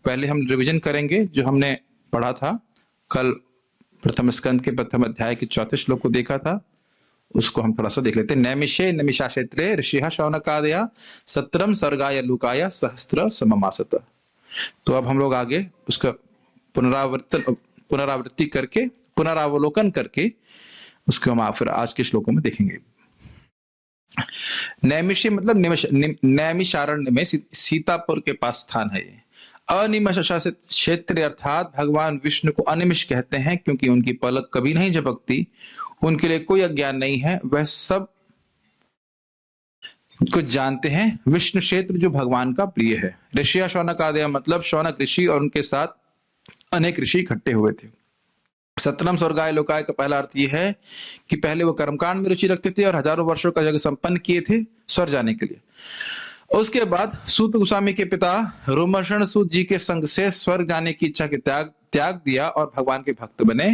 पहले हम रिवीजन करेंगे जो हमने पढ़ा था कल। प्रथम स्कंद के प्रथम अध्याय के 34 श्लोक को देखा था, उसको हम थोड़ा सा देख लेते हैं। नैमिषे नमिषा क्षेत्रे ऋषिः शौनकादया सत्रम सर्गाय लूकाय सहस्त्र सममासत। तो अब हम लोग आगे उसका पुनरावृत्ति करके, पुनरावलोकन करके उसको हम फिर आज के श्लोकों में देखेंगे। नैमिषे मतलब नैमिषारण्य में सीतापुर के पास स्थान है। अनिमिष शासित क्षेत्र अर्थात भगवान विष्णु को अनिमिष कहते हैं क्योंकि उनकी पलक कभी नहीं झपकती, उनके लिए कोई अज्ञान नहीं है, वह सब कुछ जानते हैं। विष्णु क्षेत्र जो भगवान का प्रिय है। ऋषिया शौनक आदि मतलब शौनक ऋषि और उनके साथ अनेक ऋषि इकट्ठे हुए थे। सत्रम स्वर्गाय लोकाय का पहला अर्थ यह है कि पहले वो कर्मकांड में रुचि रखते थे और हजारों वर्षों का यज्ञ संपन्न किए थे स्वर्ग जाने के लिए। उसके बाद सूत गोस्वामी के पिता रोमहर्षण सूत जी के संग से स्वर्ग जाने की इच्छा के त्याग दिया और भगवान के भक्त बने।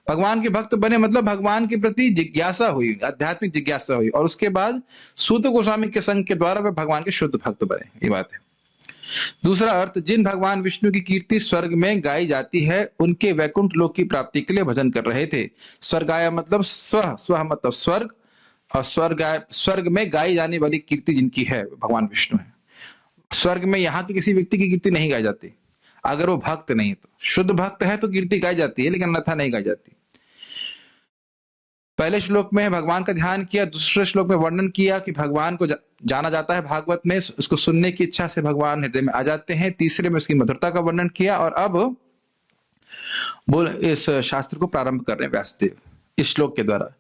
भगवान के भक्त बने मतलब भगवान के प्रति जिज्ञासा हुई, आध्यात्मिक जिज्ञासा हुई, और उसके बाद सूत गोस्वामी के संग के द्वारा वे भगवान के शुद्ध भक्त बने। ये बात है। दूसरा अर्थ, जिन भगवान विष्णु की कीर्ति स्वर्ग में गाई जाती है उनके वैकुंठ लोक की प्राप्ति के लिए भजन कर रहे थे। स्वर्गाय मतलब स्व मतलब स्वर्ग, और स्वर्ग में गाई जाने वाली कीर्ति जिनकी है भगवान विष्णु है। स्वर्ग में यहाँ के किसी व्यक्ति की कीर्ति नहीं गाई जाती, अगर वो भक्त नहीं है तो। शुद्ध भक्त है तो कीर्ति गाई जाती है, लेकिन अन्यथा नहीं गाई जाती। पहले श्लोक में भगवान का ध्यान किया, दूसरे श्लोक में वर्णन किया कि भगवान को जाना जाता है भागवत में, उसको सुनने की इच्छा से भगवान हृदय में आ जाते हैं। तीसरे में उसकी मधुरता का वर्णन किया, और अब बोल इस शास्त्र को प्रारंभ कर रहे हैं व्यासदेव इस श्लोक के द्वारा।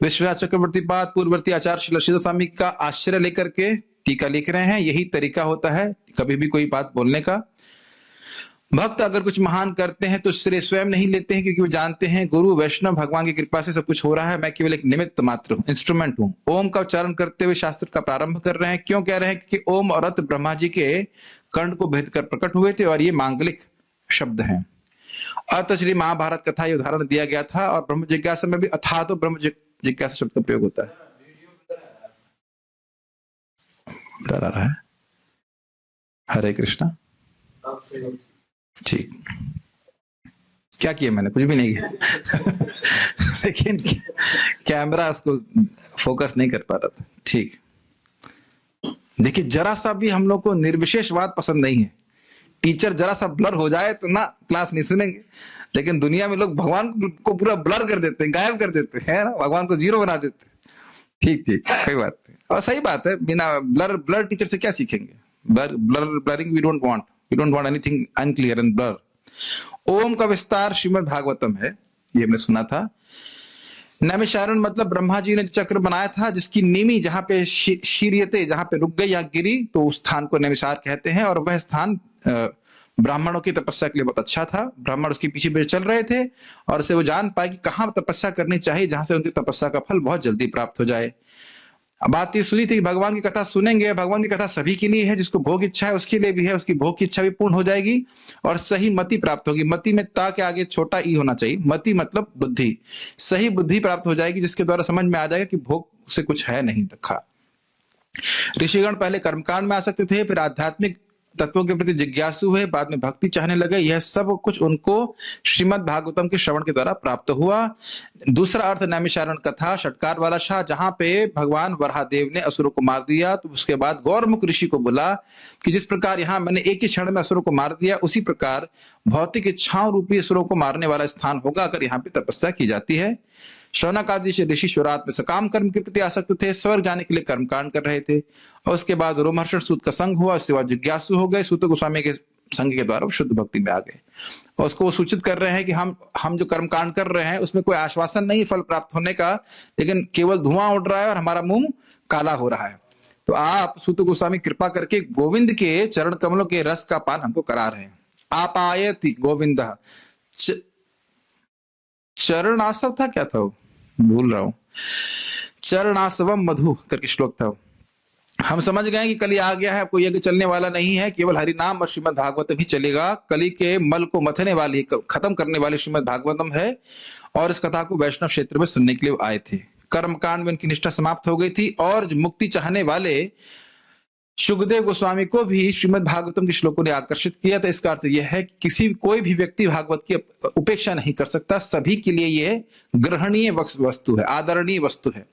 विश्वनाथ चक्रवर्ती पाद पूर्ववर्ती आचार्य श्री स्वामी का आश्रय लेकर के टीका लिख रहे हैं। यही तरीका होता है कभी भी कोई बात बोलने का। भक्त अगर कुछ महान करते हैं तो श्रेय स्वयं नहीं लेते हैं, क्योंकि वो जानते हैं गुरु वैष्णव भगवान की कृपा से सब कुछ हो रहा है, मैं केवल एक निमित्त मात्र हूं, इंस्ट्रूमेंट हूं। ओम का उच्चारण करते हुए शास्त्र का प्रारंभ कर रहे हैं। क्यों कह रहे हैं? क्योंकि ओम और अत ब्रह्मा जी के कर्ण को भेद कर प्रकट हुए थे और ये मांगलिक शब्द हैं। अत श्री महाभारत कथा ये उदाहरण दिया गया था, और ब्रह्म जिज्ञासा में भी अथा तो ब्रह्म जिज्ञासा शब्द का प्रयोग होता है। डरा रहा है। हरे कृष्णा। ठीक, क्या किया मैंने? कुछ भी नहीं किया लेकिन कैमरा उसको फोकस नहीं कर पा रहा था। ठीक, देखिए जरा सा भी हम लोग को निर्विशेषवाद पसंद नहीं है। टीचर जरा सा ब्लर हो जाए तो ना क्लास नहीं सुनेंगे, लेकिन दुनिया में लोग भगवान को पूरा ब्लर कर देते हैं, गायब कर देते हैं ना, भगवान को जीरो बना देते हैं। ठीक, कोई बात नहीं, और सही बात है। बिना ब्लर टीचर से क्या सीखेंगे? Blurring we don't want anything unclear and blur. Om का विस्तार श्रीमद् भागवतम है, ये हमने सुना था। नैमिषारण्य मतलब ब्रह्मा जी ने चक्र बनाया था, जिसकी नीमी जहां पे शीर्यते, जहां पे रुक गई या गिरी, तो उस स्थान को नैमिषार कहते हैं। और वह स्थान ब्राह्मणों की तपस्या के लिए बहुत अच्छा था। ब्राह्मण उसके पीछे चल रहे थे और उसे वो जान पाए कि कहाँ तपस्या करनी चाहिए, जहां से उनकी तपस्या का फल बहुत जल्दी प्राप्त हो जाए। बात ये सुनी थी, भगवान की कथा सुनेंगे। भगवान की कथा सभी के लिए है, जिसको भोग इच्छा है उसके लिए भी है, उसकी भोग की इच्छा भी पूर्ण हो जाएगी और सही मति प्राप्त होगी। मति में ता के आगे छोटा ई होना चाहिए। मति मतलब बुद्धि, सही बुद्धि प्राप्त हो जाएगी, जिसके द्वारा समझ में आ जाएगा कि भोग से कुछ है नहीं रखा। ऋषिगण पहले कर्मकांड में आ सकते थे, फिर आध्यात्मिक तत्वों के प्रति जिज्ञासु हुए, बाद में भक्ति चाहने लगे। यह सब कुछ उनको श्रीमद् भागवतम के श्रवण के द्वारा प्राप्त हुआ। दूसरा अर्थ नैमिषारण्य कथा षटकार वाला शाह, जहां पे भगवान वराहदेव ने असुरों को मार दिया, तो उसके बाद गौरमुख ऋषि को बोला कि जिस प्रकार यहाँ मैंने एक ही क्षण में असुरों को मार दिया, उसी प्रकार भौतिक इच्छाओं रूपी असुरों को मारने वाला स्थान होगा अगर यहाँ पे तपस्या की जाती है। शौनक आदि ऋषि शुरुआत में सकाम कर्म के प्रति आसक्त थे, स्वर्ग जाने के लिए कर्मकांड कर रहे थे, और उसके बाद रोमहर्षण सूत का संग हुआ, उसके बाद जिज्ञासु हो गए। सूत गोस्वामी के संग के द्वारा शुद्ध भक्ति में आ गए, और उसको सूचित कर रहे हैं कि हम जो कर्मकांड कर रहे हैं उसमें कोई आश्वासन नहीं फल प्राप्त होने का, लेकिन केवल धुआं उड़ रहा है और हमारा मुंह काला हो रहा है। तो आप सूत गोस्वामी कृपा करके गोविंद के चरण कमलों के रस का पान हमको करा रहे हैं। आप आयति गोविंद चरणासव था, क्या था वो, भूल रहा हूं, चरणासवम मधु करके श्लोक था। हम समझ गए कि कली आ गया है, कोई यज्ञ चलने वाला नहीं है, केवल हरि नाम और श्रीमद् भागवतम ही चलेगा। कली के मल को मथने वाली, खत्म करने वाली श्रीमद् भागवतम है, और इस कथा को वैष्णव क्षेत्र में सुनने के लिए आए थे। कर्मकांड में उनकी निष्ठा समाप्त हो गई थी, और जो मुक्ति चाहने वाले सुखदेव गोस्वामी को भी श्रीमद् भागवतम के श्लोकों ने आकर्षित किया। तो इसका अर्थ यह है कि कोई भी व्यक्ति भागवत की उपेक्षा नहीं कर सकता, सभी के लिए यह ग्रहणीय वस्तु है, आदरणीय वस्तु है।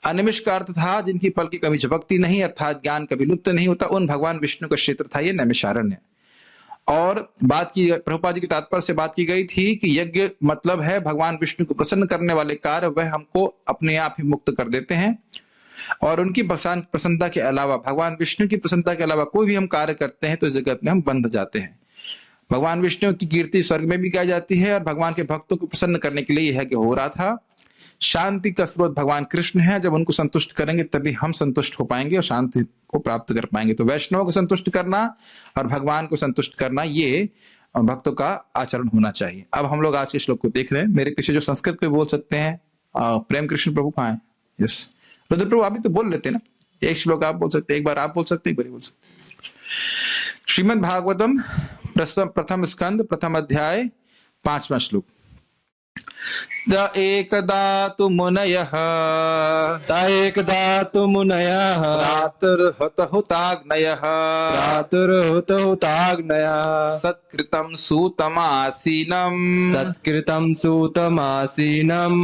अनिमिष का अर्थ था जिनकी पल की कभी झपकती नहीं, अर्थात ज्ञान कभी लुप्त नहीं होता, उन भगवान विष्णु का क्षेत्र था ये नैमिषारण्य। और बात की प्रभुपाद जी के तात्पर्य से बात की गई थी कि यज्ञ मतलब है भगवान विष्णु को प्रसन्न करने वाले कार्य, वह हमको अपने आप ही मुक्त कर देते हैं। और उनकी प्रसन्नता के अलावा, भगवान विष्णु की प्रसन्नता के अलावा कोई भी हम कार्य करते हैं तो इस जगत में हम बंध जाते हैं। भगवान विष्णु की कीर्ति स्वर्ग में भी गाई जाती है और भगवान के भक्तों को प्रसन्न करने के लिए यह हो रहा था। शांति का स्रोत भगवान कृष्ण है, जब उनको संतुष्ट करेंगे तभी हम संतुष्ट हो पाएंगे और शांति को प्राप्त कर पाएंगे। तो वैष्णव को संतुष्ट करना और भगवान को संतुष्ट करना, ये भक्तों का आचरण होना चाहिए। अब हम लोग आज के श्लोक को देख रहे हैं। मेरे पीछे जो संस्कृत में बोल सकते हैं, प्रेम कृष्ण प्रभु कहाँ है? यस, रुद्र प्रभु आप भी तो बोल लेते ना, एक श्लोक आप बोल सकते, एक बार आप बोल सकते, एक बार बोल सकते। श्रीमद् भागवतम प्रथम स्कंद प्रथम अध्याय 5वां श्लोक। द एकदा तु मुनयः प्रातुर्हुताग्नयः सत्कृतं सूतमासीनं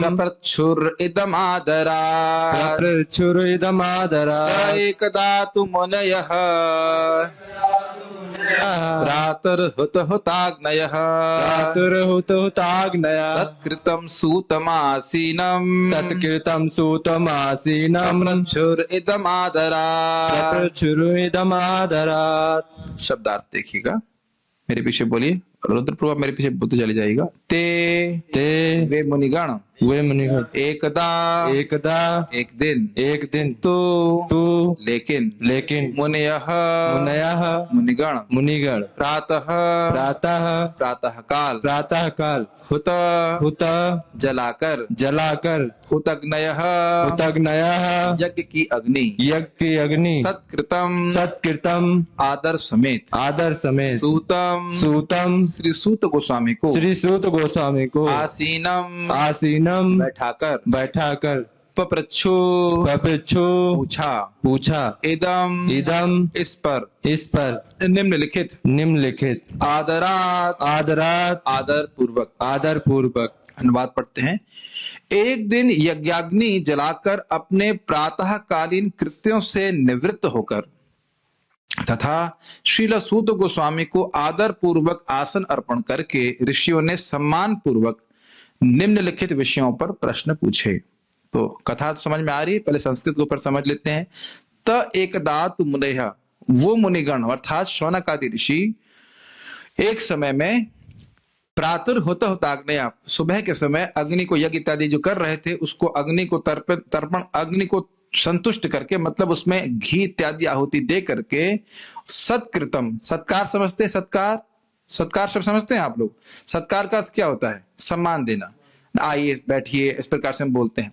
प्रपृच्छुरिदमादरात् एकदा तु मुनयः प्रातुर्हुताग्नयः सत्कृतं सूतमासीनं प्रपृच्छुरिदमादरात्। शब्दार्थ देखिएगा, मेरे पीछे बोलिए, रुद्र प्रभु मेरे पीछे बोलते चले जाएगा। ते वे मुनिगण एकदा एक दिन तू लेकिन मुनयः मुनिगण प्रातः काल हुत जलाकर हुतग्नयः यज्ञ की अग्नि सत्कृतम आदर समेत सूतम श्री सूत गोस्वामी को आसीनम बैठाकर पप्रच्छु पूछा इदम इस पर निम्नलिखित आदर पूर्वक। अनुवाद पढ़ते हैं। एक दिन यज्ञाग्नि जलाकर अपने प्रातःकालीन कृत्यों से निवृत्त होकर तथा श्रील सूत गोस्वामी को आदर पूर्वक आसन अर्पण करके ऋषियों ने सम्मान पूर्वक निम्नलिखित विषयों पर प्रश्न पूछे। तो कथा तो समझ में आ रही है, पहले संस्कृत के ऊपर समझ लेते हैं। त एकदा तु मुनयः, वो मुनिगण अर्थात शौनक आदि ऋषि एक समय में प्रातुर्हुताग्नया, सुबह के समय अग्नि को यज्ञ इत्यादि जो कर रहे थे उसको अग्नि को तर्पण अग्नि को संतुष्ट करके, मतलब उसमें घी इत्यादि आहुति दे करके सत्कृतम, सत्कार समझते हैं, सत्कार शब्द समझते हैं आप लोग। सत्कार का अर्थ क्या होता है? सम्मान देना, आइए बैठिए, इस प्रकार से हम बोलते हैं।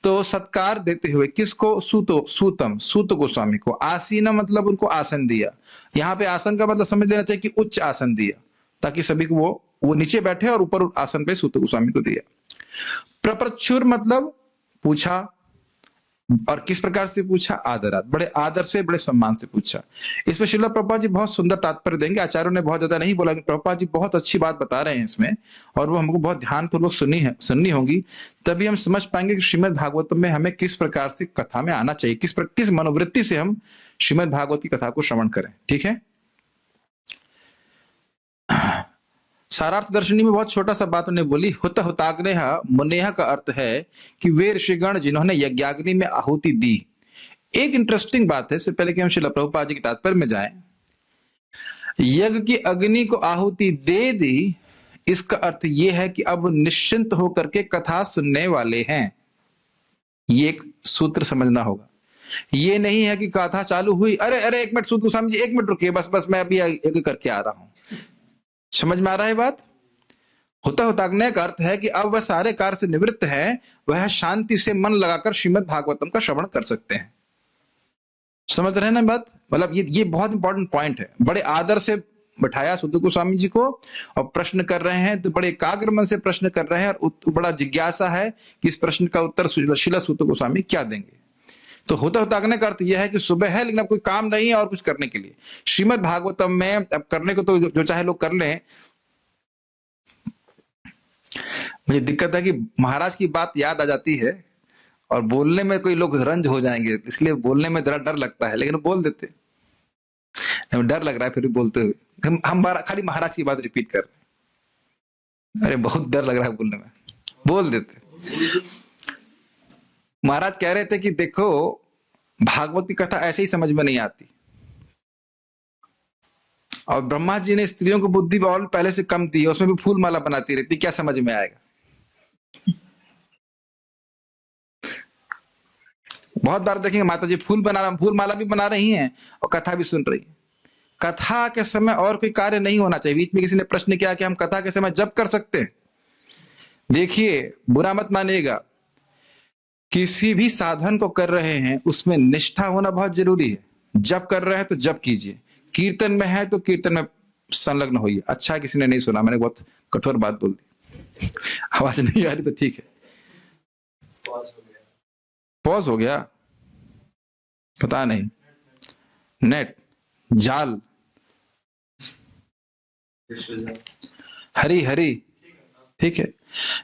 तो सत्कार देते हुए किसको? सूत गोस्वामी को। आसीना मतलब उनको आसन दिया। यहाँ पे आसन का मतलब समझ लेना चाहिए कि उच्च आसन दिया, ताकि सभी को वो नीचे बैठे और ऊपर आसन पे सूत गोस्वामी को दिया। प्रपृच्छुर मतलब पूछा, और किस प्रकार से पूछा? आदरात, बड़े आदर से, बड़े सम्मान से पूछा। इस पर श्रील प्रभुपाद जी बहुत सुंदर तात्पर्य देंगे। आचार्यों ने बहुत ज्यादा नहीं बोला, प्रभुपाद जी बहुत अच्छी बात बता रहे हैं इसमें, और वो हमको बहुत ध्यानपूर्वक सुननी होगी, तभी हम समझ पाएंगे कि श्रीमद् भागवत में हमें किस प्रकार से कथा में आना चाहिए, किस मनोवृत्ति से हम श्रीमद् भागवत की कथा को श्रवण करें। ठीक है। सारार्थ दर्शनी में बहुत छोटा सा बात उन्हें बोली। हुताग्नयः मुनयः का अर्थ है कि वे ऋषिगण जिन्होंने यज्ञाग्नि में आहुति दी। एक इंटरेस्टिंग बात है, इससे पहले कि हम श्रील प्रभुपाद जी के तात्पर्य में जाएं, यज्ञ की अग्नि को आहुति दे दी, इसका अर्थ यह है कि अब निश्चिंत होकर के कथा सुनने वाले हैं। ये एक सूत्र समझना होगा। ये नहीं है कि कथा चालू हुई, अरे एक मिनट सूत गोस्वामी जी, एक मिनट रुकिए, बस मैं अभी यज्ञ करके आ रहा हूं। समझ में आ रहा है बात? हुताग्नय का अर्थ है कि अब वह सारे कार्य से निवृत्त है, वह शांति से मन लगाकर श्रीमद् भागवतम का श्रवण कर सकते हैं। समझ रहे हैं ना बात? मतलब ये बहुत इंपॉर्टेंट पॉइंट है। बड़े आदर से बैठाया सूत गोस्वामी जी को और प्रश्न कर रहे हैं, तो बड़े एकाग्र मन से प्रश्न कर रहे हैं और बड़ा जिज्ञासा है कि इस प्रश्न का उत्तर श्रील सूत गोस्वामी क्या देंगे। तो होता होतागने का अर्थ यह है कि सुबह है लेकिन अब कोई काम नहीं है और कुछ करने के लिए। श्रीमद् भागवतम में अब करने को तो जो चाहे लोग कर लें। मुझे दिक्कत है कि महाराज की बात याद आ जाती है और बोलने में कोई लोग रंज हो जाएंगे, इसलिए बोलने में जरा डर लगता है, लेकिन बोल देते। डर लग रहा है फिर भी बोलते हुए। हम खाली महाराज की बात रिपीट कर रहे हैं। अरे बहुत डर लग रहा है बोलने में, बोल देते। महाराज कह रहे थे कि देखो भागवत की कथा ऐसे ही समझ में नहीं आती, और ब्रह्मा जी ने स्त्रियों को बुद्धि और पहले से कम दी, उसमें भी फूल माला बनाती रहती, क्या समझ में आएगा। बहुत बार देखेंगे माता जी फूल माला भी बना रही हैं और कथा भी सुन रही हैं। कथा के समय और कोई कार्य नहीं होना चाहिए। बीच में किसी ने प्रश्न किया कि हम कथा के समय जप कर सकते हैं। देखिए बुरा मत मानिएगा, किसी भी साधन को कर रहे हैं उसमें निष्ठा होना बहुत जरूरी है। जप कर रहे हैं तो जप कीजिए, कीर्तन में है तो कीर्तन में संलग्न होइए। अच्छा किसी ने नहीं सुना, मैंने बहुत कठोर बात बोल दी। आवाज नहीं आ रही तो ठीक है, पॉज हो गया, पता नहीं, नेट जाल, हरी हरी, ठीक है।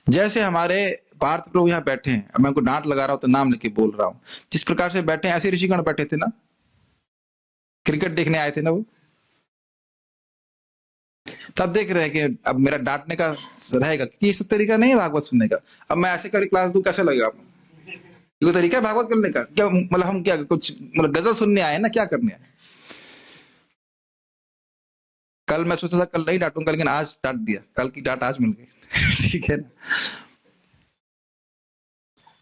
जैसे हमारे पार्थ प्रभु यहाँ बैठे हैं, अब मैं उनको डांट लगा रहा हूं तो नाम लेके बोल रहा हूं, जिस प्रकार से बैठे हैं ऐसे ऋषिगण बैठे थे ना, क्रिकेट देखने आए थे ना वो, तब देख रहे हैं कि अब मेरा डांटने का रहेगा कि ये सब तरीका नहीं है भागवत सुनने का। अब मैं ऐसे कर क्लास दूं कैसे लगेगा आपको? ये तरीका है भागवत करने का क्या? मतलब हम क्या कुछ मतलब गजल सुनने आए ना, क्या करने आए? कल मैं सोचा था कल नहीं डांटूंगा, लेकिन आज डांट दिया, कल की डांट आज मिल गई। ठीक है ना।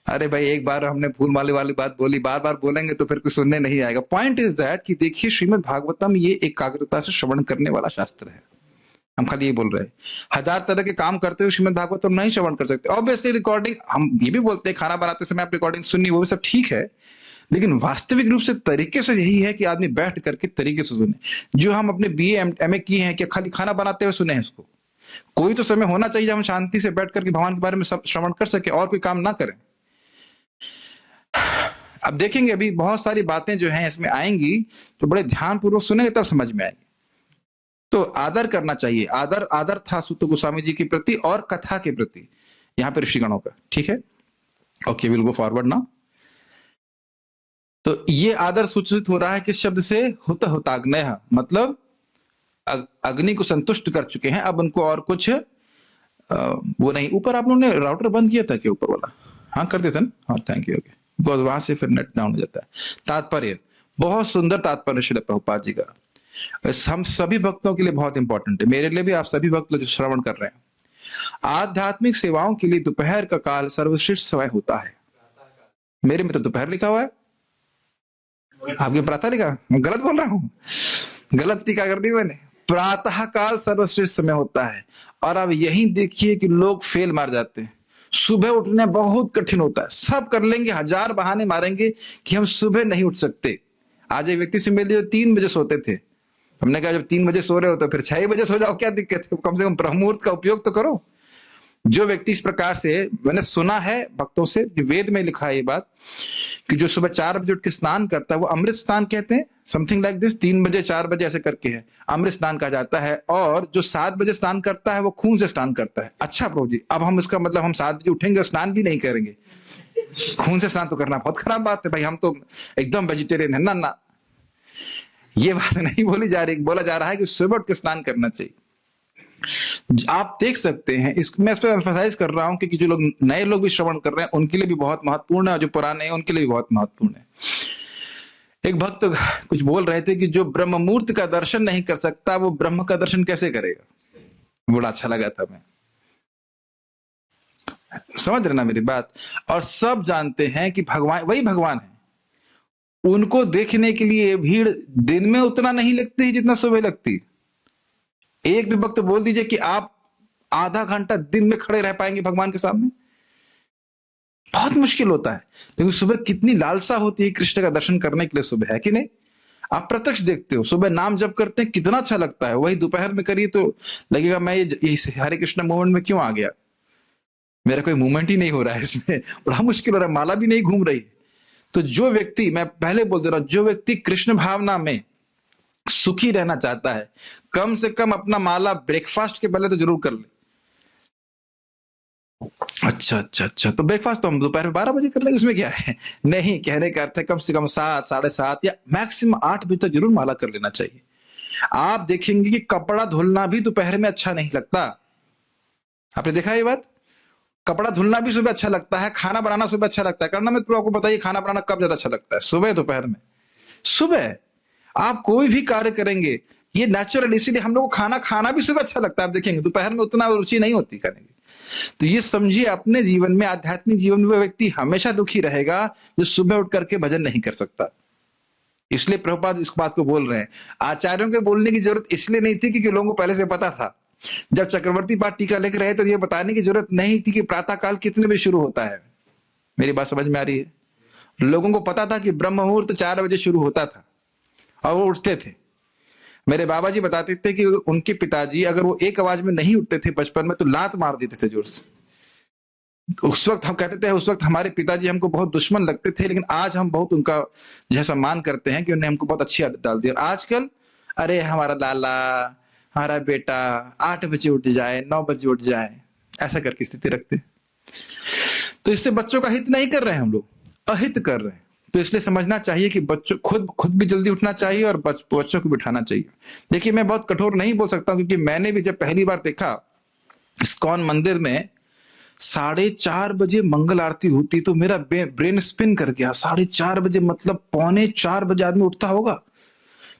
अरे भाई एक बार हमने फूल माले वाली बात बोली, बार बार बोलेंगे तो फिर कोई सुनने नहीं आएगा। पॉइंट इज दैट कि देखिए श्रीमद् भागवतम ये एकाग्रता से श्रवण करने वाला शास्त्र है। हम खाली ये बोल रहे हैं, हजार तरह के काम करते हुए श्रीमद् भागवतम नहीं श्रवण कर सकते। ऑब्वियसली रिकॉर्डिंग, हम ये भी बोलते हैं खाना बनाते समय आप रिकॉर्डिंग सुननी, वो भी सब ठीक है, लेकिन वास्तविक रूप से तरीके से यही है कि आदमी बैठ करके तरीके से सुने। जो हम अपने बीए एमए किए हैं कि खाली खाना बनाते हुए सुने हैं इसको? कोई तो समय होना चाहिए हम शांति से बैठ करके भगवान के बारे में सब श्रवण कर सके और कोई काम ना करें। अब देखेंगे अभी बहुत सारी बातें जो हैं इसमें आएंगी, तो बड़े ध्यान पूर्वक सुनेंगे तब समझ में आएगी। तो आदर करना चाहिए, आदर था सुत गोस्वामी जी के प्रति और कथा के प्रति यहाँ पे ऋषिगणों का। ठीक है, okay, will go forward now. तो ये आदर सूचित हो रहा है किस शब्द से? हुत हुताग्नय, मतलब अग्नि को संतुष्ट कर चुके हैं, अब उनको और कुछ वो नहीं। ऊपर आप लोगों ने राउटर बंद किया था क्या ऊपर वाला? हाँ कर देते ना, हाँ थैंक यू। ओके, बिकॉज वहां से फिर नेट डाउन हो जाता है। तात्पर्य, बहुत सुंदर तात्पर्य श्रील प्रभुपाद जी का, हम सभी भक्तों के लिए बहुत इंपॉर्टेंट है, मेरे लिए भी, आप सभी भक्त लोग जो श्रवण कर रहे हैं। आध्यात्मिक सेवाओं के लिए दोपहर का काल सर्वश्रेष्ठ समय होता है। मेरे में तो दोपहर लिखा हुआ है, आपके प्रातः लिखा? मैं गलत बोल रहा हूँ? गलत टीका कर दी मैंने। प्रातः काल सर्वश्रेष्ठ समय होता है। और अब यही देखिए कि लोग फेल मार जाते हैं। सुबह उठना बहुत कठिन होता है, सब कर लेंगे, हजार बहाने मारेंगे कि हम सुबह नहीं उठ सकते। आज एक व्यक्ति से मिले जो 3 बजे सोते थे, हमने कहा जब 3 बजे सो रहे हो तो फिर 6 बजे सो जाओ, क्या दिक्कत है? कम से कम ब्रह्म मुहूर्त का उपयोग तो करो। जो व्यक्ति इस प्रकार से, मैंने सुना है भक्तों से, वेद में लिखा है ये बात कि जो सुबह 4 बजे उठ के स्नान करता है वो अमृत स्नान कहते हैं, समथिंग लाइक दिस। 3 बजे 4 बजे ऐसे करके है, अमृत स्नान कहा जाता है। और जो 7 बजे स्नान करता है वो खून से स्नान करता है। अच्छा प्रभु जी, अब हम इसका मतलब हम 7 बजे उठेंगे स्नान भी नहीं करेंगे? खून से स्नान तो करना बहुत खराब बात है भाई, हम तो एकदम वेजिटेरियन है ना। ना, ये बात नहीं बोली जा रही, बोला जा रहा है कि सुबह उठ के स्नान करना चाहिए। आप देख सकते हैं, मैं इस पर एम्फसाइज कर रहा हूं क्योंकि जो लोग नए लोग भी श्रवण कर रहे हैं उनके लिए भी बहुत महत्वपूर्ण है, और जो पुराने हैं उनके लिए भी बहुत महत्वपूर्ण है। एक भक्त कुछ बोल रहे थे कि जो ब्रह्म मुहूर्त का दर्शन नहीं कर सकता वो ब्रह्म का दर्शन कैसे करेगा? बड़ा अच्छा लगा था, मैं समझ रहे ना मेरी बात। और सब जानते हैं कि भगवान वही भगवान है, उनको देखने के लिए भीड़ दिन में उतना नहीं लगती जितना सुबह लगती। एक भी वक्त बोल दीजिए कि आप आधा घंटा दिन में खड़े रह पाएंगे भगवान के सामने? बहुत मुश्किल होता है। लेकिन सुबह कितनी लालसा होती है कृष्ण का दर्शन करने के लिए, सुबह है कि नहीं? आप प्रत्यक्ष देखते हो, सुबह नाम जप करते हैं कितना अच्छा लगता है। वही दोपहर में करिए तो लगेगा मैं ये हरे कृष्ण मूवमेंट में क्यों आ गया, मेरा कोई मूवमेंट ही नहीं हो रहा है इसमें, बड़ा मुश्किल हो रहा है, माला भी नहीं घूम रही। तो जो व्यक्ति, मैं पहले बोल दे रहा हूं, जो व्यक्ति कृष्ण भावना में सुखी रहना चाहता है, कम से कम अपना माला ब्रेकफास्ट के पहले तो जरूर कर ले। अच्छा अच्छा अच्छा, तो ब्रेकफास्ट तो हम दोपहर में 12 बजे कर लेंगे, उसमें क्या है। नहीं, कहने का अर्थ है कम से कम 7, 7:30 या मैक्सिमम 8 बजे तक जरूर माला कर लेना चाहिए। आप देखेंगे कि कपड़ा धुलना भी दोपहर में अच्छा नहीं लगता। आपने देखा ये बात? कपड़ा धुलना भी सुबह अच्छा लगता है, खाना बनाना सुबह अच्छा लगता है। करना में तो आपको बताइए, खाना बनाना कब ज्यादा अच्छा लगता है, सुबह दोपहर में? सुबह। आप कोई भी कार्य करेंगे, ये नेचुरल, इसीलिए हम लोग को खाना खाना भी सुबह अच्छा लगता है। आप देखेंगे दोपहर में उतना रुचि नहीं होती करने की। तो ये समझिए, अपने जीवन में, आध्यात्मिक जीवन में वो व्यक्ति हमेशा दुखी रहेगा जो सुबह उठ करके भजन नहीं कर सकता। इसलिए प्रभुपाद इस बात को बोल रहे हैं। आचार्यों के बोलने की जरूरत इसलिए नहीं थी क्योंकि लोगों को पहले से पता था। जब चक्रवर्ती पाठ टीका लिख रहे तो ये बताने की जरूरत नहीं थी कि प्रातः काल कितने बजे शुरू होता है। मेरी बात समझ में आ रही है? लोगों को पता था कि ब्रह्म मुहूर्त 4 बजे शुरू होता था और वो उठते थे। मेरे बाबा जी बताते थे कि उनके पिताजी अगर वो एक आवाज में नहीं उठते थे बचपन में तो लात मार देते थे जोर से। उस वक्त हम कहते थे, उस वक्त हमारे पिताजी हमको बहुत दुश्मन लगते थे, लेकिन आज हम बहुत उनका जो है सम्मान करते हैं कि उन्होंने हमको बहुत अच्छी आदत डाल दी। आजकल अरे हमारा लाला, हमारा बेटा 8 बजे उठ जाए, 9 बजे उठ जाए, ऐसा करके स्थिति रखते। तो इससे बच्चों का हित नहीं कर रहे हैं हम लोग, अहित कर रहे हैं। तो इसलिए समझना चाहिए कि बच्चों खुद भी जल्दी उठना चाहिए और बच्चों को बिठाना चाहिए। देखिए, मैं बहुत कठोर नहीं बोल सकता क्योंकि मैंने भी जब पहली बार देखा इस्कॉन मंदिर में 4:30 बजे मंगल आरती होती तो मेरा ब्रेन स्पिन कर गया। 4:30 बजे मतलब 3:45 बजे आदमी उठता होगा।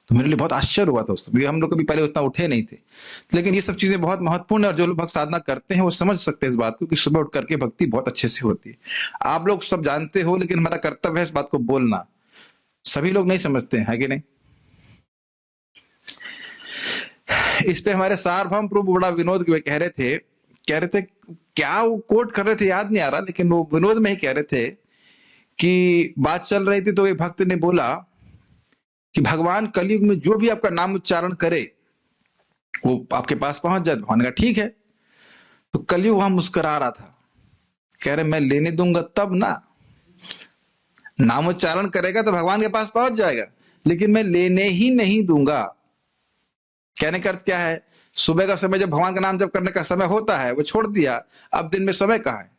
तो मेरे लिए बहुत आश्चर्य हुआ था उस समय। हम लोग कभी पहले उतना उठे नहीं थे। लेकिन ये सब चीजें बहुत महत्वपूर्ण है और जो लोग भक्त साधना करते हैं वो समझ सकते हैं इस बात को कि सुबह उठ करके भक्ति बहुत अच्छे से होती है। आप लोग सब जानते हो, लेकिन हमारा कर्तव्य है इस बात को बोलना। सभी लोग नहीं समझते हैं, है कि नहीं? इस पे हमारे सार्वभौम प्रभु बड़ा विनोद कह रहे थे, क्या वो कोट कर रहे थे याद नहीं आ रहा, लेकिन वो विनोद में ही कह रहे थे कि बात चल रही थी तो एक भक्त ने बोला कि भगवान कलयुग में जो भी आपका नाम उच्चारण करे वो आपके पास पहुंच जाए। भगवान का ठीक है। तो कलयुग वहां मुस्कुरा रहा था, कह रहे मैं लेने दूंगा तब ना, नाम उच्चारण करेगा तो भगवान के पास पहुंच जाएगा, लेकिन मैं लेने ही नहीं दूंगा। कहने का अर्थ क्या है? सुबह का समय जब भगवान का नाम जब करने का समय होता है वो छोड़ दिया, अब दिन में समय कहाँ है?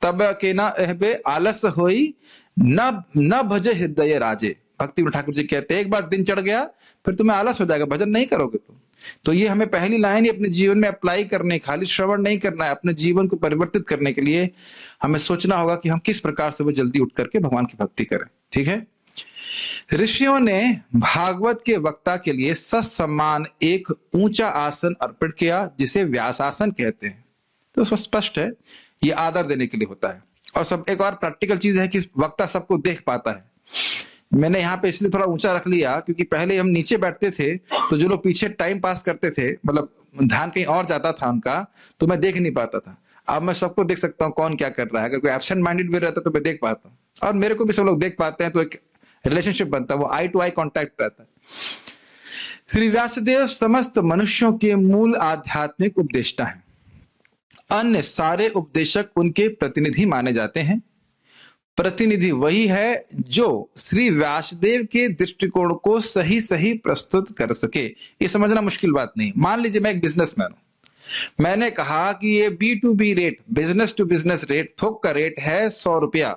तब के ना एहबे आलस होई न भजे हृदय राजे। भक्ति में ठाकुर जी कहते हैं एक बार दिन चढ़ गया फिर तुम्हें आलस हो जाएगा, भजन नहीं करोगे तुम। तो ये हमें पहली लाइन ही अपने जीवन में अप्लाई करने, खाली श्रवण नहीं करना है, अपने जीवन को परिवर्तित करने के लिए हमें सोचना होगा कि हम किस प्रकार से वो जल्दी उठ करके भगवान की भक्ति करें। ठीक है? ऋषियों ने भागवत के वक्ता के लिए ससम्मान एक ऊंचा आसन अर्पित किया जिसे व्यासासन कहते हैं। तो स्पष्ट है ये आदर देने के लिए होता है। और सब एक और प्रैक्टिकल चीज है कि वक्ता सबको देख पाता है। मैंने यहाँ पे इसलिए थोड़ा ऊंचा रख लिया क्योंकि पहले हम नीचे बैठते थे तो जो लोग पीछे टाइम पास करते थे, मतलब ध्यान कहीं और जाता था उनका, तो मैं देख नहीं पाता था। अब मैं सबको देख सकता हूँ कौन क्या कर रहा है। अगर कोई एब्सेंट माइंडेड भी रहता है तो मैं देख पाता हूँ, और मेरे को भी सब लोग देख पाते हैं, तो एक रिलेशनशिप बनता है, वो आई टू आई कॉन्टैक्ट रहता है। श्री व्यासदेव समस्त मनुष्यों के मूल आध्यात्मिक उपदेष्टा हैं। अन्य सारे उपदेशक उनके प्रतिनिधि माने जाते हैं। प्रतिनिधि वही है जो श्री व्यासदेव के दृष्टिकोण को सही सही प्रस्तुत कर सके। ये समझना मुश्किल बात नहीं। मान लीजिए मैं एक बिजनेसमैन हूं, मैंने कहा कि ये B2B रेट, बिजनेस टू बिजनेस रेट, थोक का रेट है 100 रुपया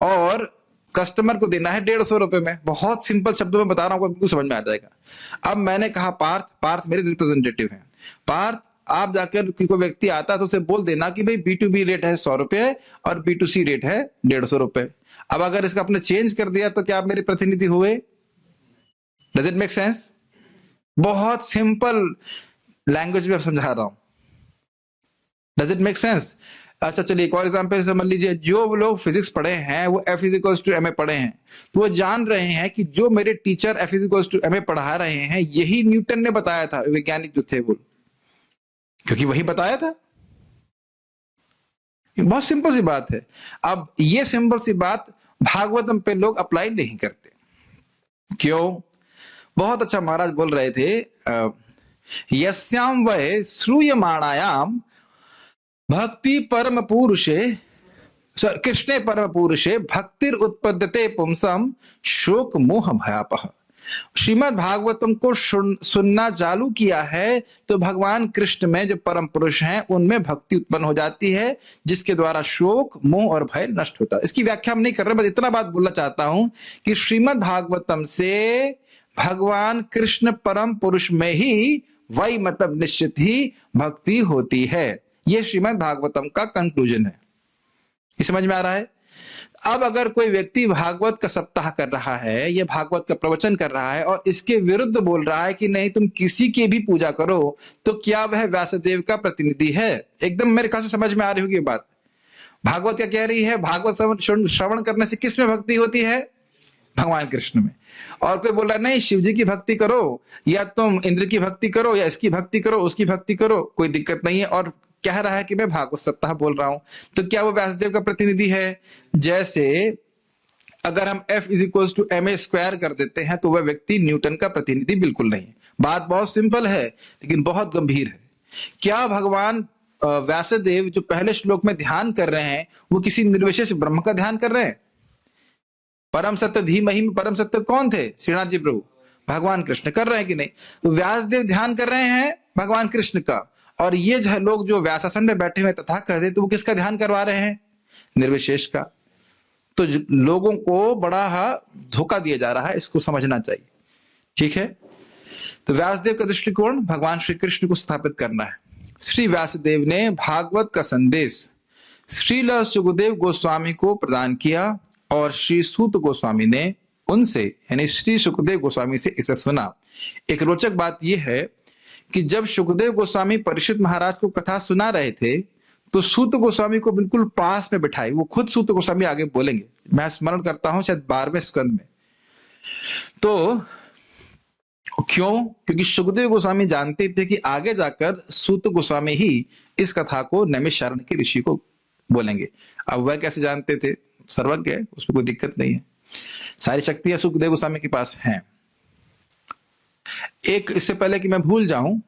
और कस्टमर को देना है 150 रुपए में। बहुत सिंपल शब्दों में बता रहा हूं, बिल्कुल समझ में आ जाएगा। अब मैंने कहा पार्थ मेरे रिप्रेजेंटेटिव हैं, पार्थ आप जाकर कोई व्यक्ति आता है तो उसे बोल देना कि भाई B2B रेट है 100 रुपए और B2C रेट है 150 रुपए। अब अगर इसका आपने चेंज कर दिया तो क्या आप मेरे प्रतिनिधि हुए? Does it make sense? बहुत सिंपल लैंग्वेज में समझा रहा हूं। Does it make sense? अच्छा चलिए एक और एग्जांपल समझ लीजिए। जो लोग फिजिक्स पढ़े हैं वो F=ma पढ़े हैं, तो वो जान रहे हैं कि जो मेरे टीचर F=ma पढ़ा रहे हैं यही न्यूटन ने बताया था, वैज्ञानिक जो थे वो, क्योंकि वही बताया था। बहुत सिंपल सी बात है। अब ये सिंपल सी बात भागवतम पे लोग अप्लाई नहीं करते। क्यों? बहुत अच्छा महाराज बोल रहे थे, यस्याम वै श्रूयमाणायाम भक्ति परम पुरुषे कृष्णे परम पुरुषे भक्तिर उत्पद्यते पुंसम शोक मोह भयापह। श्रीमद् भागवतम को सुनना चालू किया है तो भगवान कृष्ण में जो परम पुरुष हैं उनमें भक्ति उत्पन्न हो जाती है, जिसके द्वारा शोक मोह और भय नष्ट होता है। इसकी व्याख्या हम नहीं कर रहे, बस इतना बात बोलना चाहता हूं कि श्रीमद् भागवतम से भगवान कृष्ण परम पुरुष में ही वही मतलब निश्चित ही भक्ति होती है। यह श्रीमद् भागवतम का कंक्लूजन है। ये समझ में आ रहा है? अब अगर कोई व्यक्ति भागवत का सप्ताह कर रहा है, यह भागवत का प्रवचन कर रहा है और इसके विरुद्ध बोल रहा है कि नहीं तुम किसी की भी पूजा करो, तो क्या वह व्यासदेव का प्रतिनिधि है? एकदम मेरे ख्याल से समझ में आ रही होगी बात। भागवत क्या कह रही है? भागवत श्रवण करने से किस में भक्ति होती है? भगवान कृष्ण में। और कोई बोल रहा है नहीं शिव जी की भक्ति करो, या तुम इंद्र की भक्ति करो, या इसकी भक्ति करो, उसकी भक्ति करो, कोई दिक्कत नहीं है, और कह रहा है कि मैं भागवत सप्ताह बोल रहा हूं, तो क्या वो व्यासदेव का प्रतिनिधि है? जैसे अगर हम F = ma² कर देते हैं तो वह व्यक्ति न्यूटन का प्रतिनिधि बिल्कुल नहीं। बात बहुत सिंपल है लेकिन बहुत गंभीर है। क्या भगवान व्यासदेव जो पहले श्लोक में ध्यान कर रहे हैं वो किसी निर्विशेष ब्रह्म का ध्यान कर रहे हैं? परम सत्य धीमहि में परम सत्य कौन थे? श्रीनाथ जी प्रभु, भगवान कृष्ण कर रहे हैं कि नहीं? तो व्यासदेव ध्यान कर रहे हैं भगवान कृष्ण का, और ये लोग जो व्यासासन में बैठे हुए तथा कहते तो वो किसका ध्यान करवा रहे हैं? निर्विशेष का। तो लोगों को बड़ा धोखा दिया जा रहा है, इसको समझना चाहिए। ठीक है, तो व्यासदेव का दृष्टिकोण भगवान श्री कृष्ण को स्थापित करना है। श्री व्यासदेव ने भागवत का संदेश श्रील सुखदेव गोस्वामी को प्रदान किया और श्री सूत गोस्वामी ने उनसे यानी श्री सुखदेव गोस्वामी से इसे सुना। एक रोचक बात यह है कि जब सुखदेव गोस्वामी परीक्षित महाराज को कथा सुना रहे थे तो सूत गोस्वामी को बिल्कुल पास में बिठाए। वो खुद सूत गोस्वामी आगे बोलेंगे, मैं स्मरण करता हूं शायद 12वें स्कंद में। तो क्यों? क्योंकि सुखदेव गोस्वामी जानते थे कि आगे जाकर सूत गोस्वामी ही इस कथा को नैमिषारण्य के ऋषि को बोलेंगे। अब वह कैसे जानते थे? सर्वज्ञ है, उसमें कोई दिक्कत नहीं है, सारी शक्तियां सुखदेव गोस्वामी के पास हैं। एक इससे पहले कि मैं भूल जाऊं,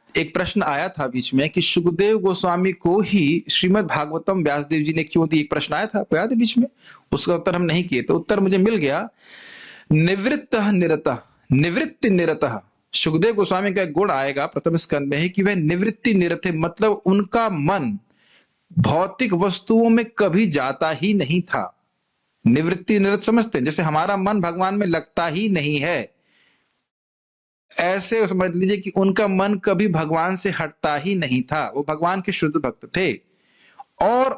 एक प्रश्न आया था बीच में कि सुखदेव गोस्वामी को ही श्रीमद् भागवतम व्यासदेव जी ने क्यों दी? एक प्रश्न आया था, आपको याद है बीच में? उसका उत्तर हम नहीं किए, तो उत्तर मुझे मिल गया। निवृत्तः निरतः, निवृत्ति निरतः। सुखदेव गोस्वामी का एक गुण आएगा प्रथम स्कंद में ही कि वह निवृत्ति निरत है, मतलब उनका मन भौतिक वस्तुओं में कभी जाता ही नहीं था। निवृत्ति निरत समझते हैं? जैसे हमारा मन भगवान में लगता ही नहीं है, ऐसे समझ लीजिए कि उनका मन कभी भगवान से हटता ही नहीं था। वो भगवान के शुद्ध भक्त थे और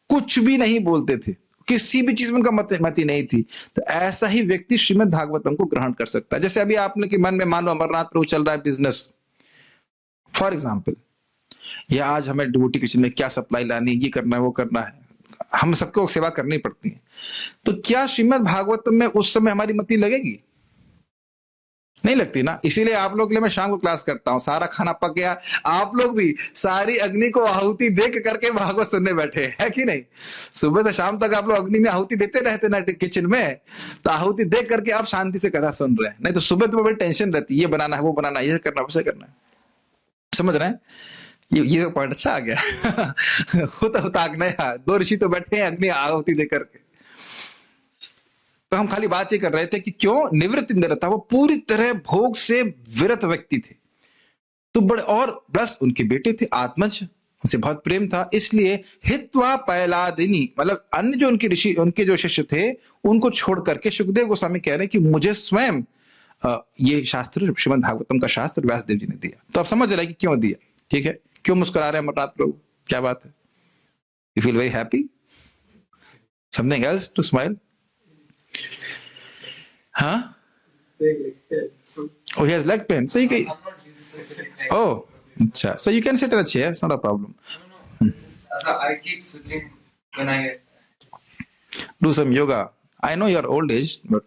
कुछ भी नहीं बोलते थे, किसी भी चीज में उनका मति नहीं थी। तो ऐसा ही व्यक्ति श्रीमद् भागवतम को ग्रहण कर सकता है। जैसे अभी आपने के मन में मान लो अमरनाथ प्रभु चल रहा है बिजनेस फॉर एग्जाम्पल, या आज हमें डिवोटी किचन में क्या सप्लाई लानी, ये करना है वो करना है, हम सबको सेवा करनी पड़ती है। तो क्या श्रीमद् भागवतम में उस समय हमारी मति लगेगी? नहीं लगती ना। इसीलिए आप लोग के लिए मैं शाम को क्लास करता हूं, सारा खाना पक गया, आप लोग भी सारी अग्नि को आहुति देख करके भागवत सुनने बैठे है कि नहीं? सुबह से शाम तक आप लोग अग्नि में आहुति देते रहते ना किचन में, तो आहुति देख करके आप शांति से कथा सुन रहे हैं। नहीं तो सुबह तो बड़ी टेंशन रहती है, ये बनाना है वो बनाना है, ये करना वैसे करना है। समझ रहे हैं? ये पॉइंट अच्छा आ गया। होता अग्नय, 2 ऋषि तो बैठे हैं अग्नि आहुति दे करके। तो हम खाली बात ये कर रहे थे कि क्यों निवृत्ति निरत था, वो पूरी तरह भोग से विरत व्यक्ति थे। तो बड़े, और प्लस उनके बेटे थे आत्मज, उनसे बहुत प्रेम था, इसलिए हित्वा पैलादिनी, मतलब अन्य जो उनके ऋषि, उनके जो शिष्य थे उनको छोड़ करके सुखदेव गोस्वामी कह रहे हैं कि मुझे स्वयं ये शास्त्र श्रीमद् भागवतम का शास्त्र व्यासदेव जी ने दिया। तो आप समझ रहे हैं कि क्यों दिया। ठीक है, क्यों मुस्कुरा रहे हैं अमरनाथ प्रभु? क्या बात है? You feel very happy? Something else to smile? Huh? Oh, he has leg pain. So you can. Oh, अच्छा. So you can sit in a chair. It's not a problem. I keep switching when I do some yoga. I know you're old age, but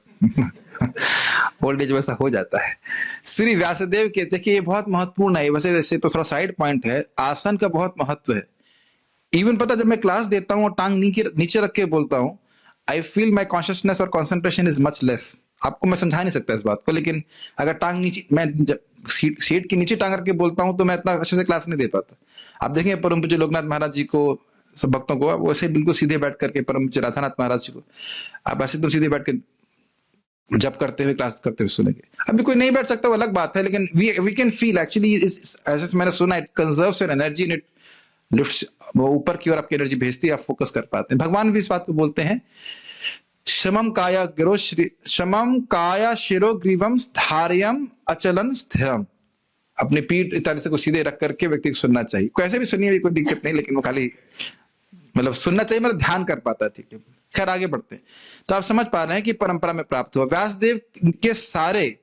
old age वैसा हो जाता है। श्री व्यासदेव के देखिए ये बहुत महत्वपूर्ण है। वैसे तो थोड़ा साइड पॉइंट है, आसन का बहुत महत्व है। इवन पता जब मैं क्लास देता हूँ और टांग नीचे रख के बोलता हूँ, आई फील माई कॉन्शियसनेस और कॉन्सेंट्रेशन इज मच लेस। आपको मैं समझा नहीं सकता इस बात को, लेकिन अगर टांग नीचे, मैं सीट के नीचे टांग करके बोलता हूं तो मैं इतना अच्छे से क्लास नहीं दे पाता। आप देखेंगे परम पूज्य लोकनाथ महाराज जी को सब भक्तों को, आप वैसे बिल्कुल सीधे बैठ करके परम पूज्य राधानाथ महाराज जी को आप ऐसे तो सीधे बैठ के जब करते हुए क्लास करते हुए सुनेंगे। अभी कोई नहीं बैठ सकता वो अलग बात है, लेकिन वी कैन फील एक्चुअली, ऐसे मैंने सुना, it conserves your energy and it lifts, वो ऊपर की ओर आपकी एनर्जी भेजती है, आप फोकस कर पाते हैं। भगवान भी इस बात को बोलते हैं, शमम काया शिरो ग्रीवम धार्यम अचलन स्थिरम। अपनी पीठ इस तरह से को सीधे रख करके व्यक्ति को सुनना चाहिए। कैसे भी सुनिए, कोई दिक्कत नहीं, लेकिन वो खाली मतलब सुनना चाहिए, मतलब ध्यान कर पाता है। ठीक है, खैर आगे बढ़ते हैं। तो आप समझ पा रहे हैं कि परंपरा में प्राप्त हुआ। व्यासदेव के सारे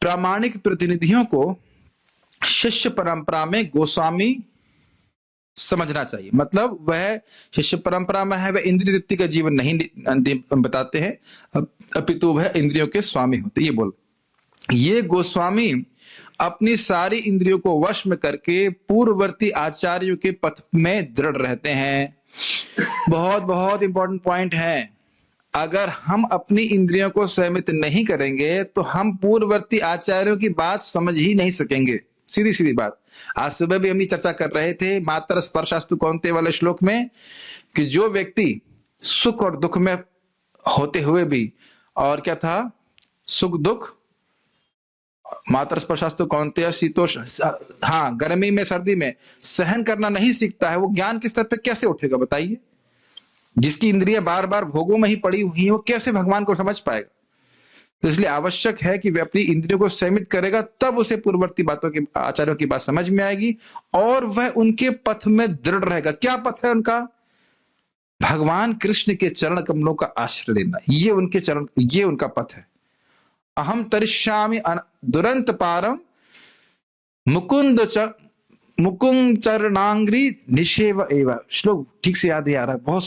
प्रामाणिक प्रतिनिधियों को शिष्य परंपरा में गोस्वामी समझना चाहिए। मतलब वह शिष्य परंपरा में है, वह इंद्रिय तृप्ति का जीवन नहीं बताते हैं, अपितु वह इंद्रियों के स्वामी होते। ये बोल, ये गोस्वामी अपनी सारी इंद्रियों को वश में करके पूर्ववर्ती आचार्यों के पथ में दृढ़ रहते हैं। बहुत बहुत इंपॉर्टेंट पॉइंट है। अगर हम अपनी इंद्रियों को संयमित नहीं करेंगे तो हम पूर्ववर्ती आचार्यों की बात समझ ही नहीं सकेंगे। सीधी सीधी बात। आज सुबह भी हम ही चर्चा कर रहे थे मात्र स्पर्शास्तु कौन्ते वाले श्लोक में, कि जो व्यक्ति सुख और दुख में होते हुए भी, और क्या था, सुख दुख मात्र स्पर्शास्तु कौन्तेय शीतोष, हाँ, गर्मी में सर्दी में सहन करना नहीं सीखता है, वो ज्ञान के स्तर पे कैसे उठेगा बताइए। जिसकी इंद्रियां बार बार भोगों में ही पड़ी हुई है, वो कैसे भगवान को समझ पाएगा। तो इसलिए आवश्यक है कि वे अपनी इंद्रियों को संयमित करेगा, तब उसे पूर्ववर्ती बातों की, आचार्यों की बात समझ में आएगी और वह उनके पथ में दृढ़ रहेगा। क्या पथ है उनका? भगवान कृष्ण के चरण कमलों का आश्रय लेना, ये उनके चरण, ये उनका पथ है। अहम तरिष्यामि दुरंत पारम मुकुंद चरणांग्री निषेव एव। श्लोक ठीक से याद ही आ रहा है, बहुत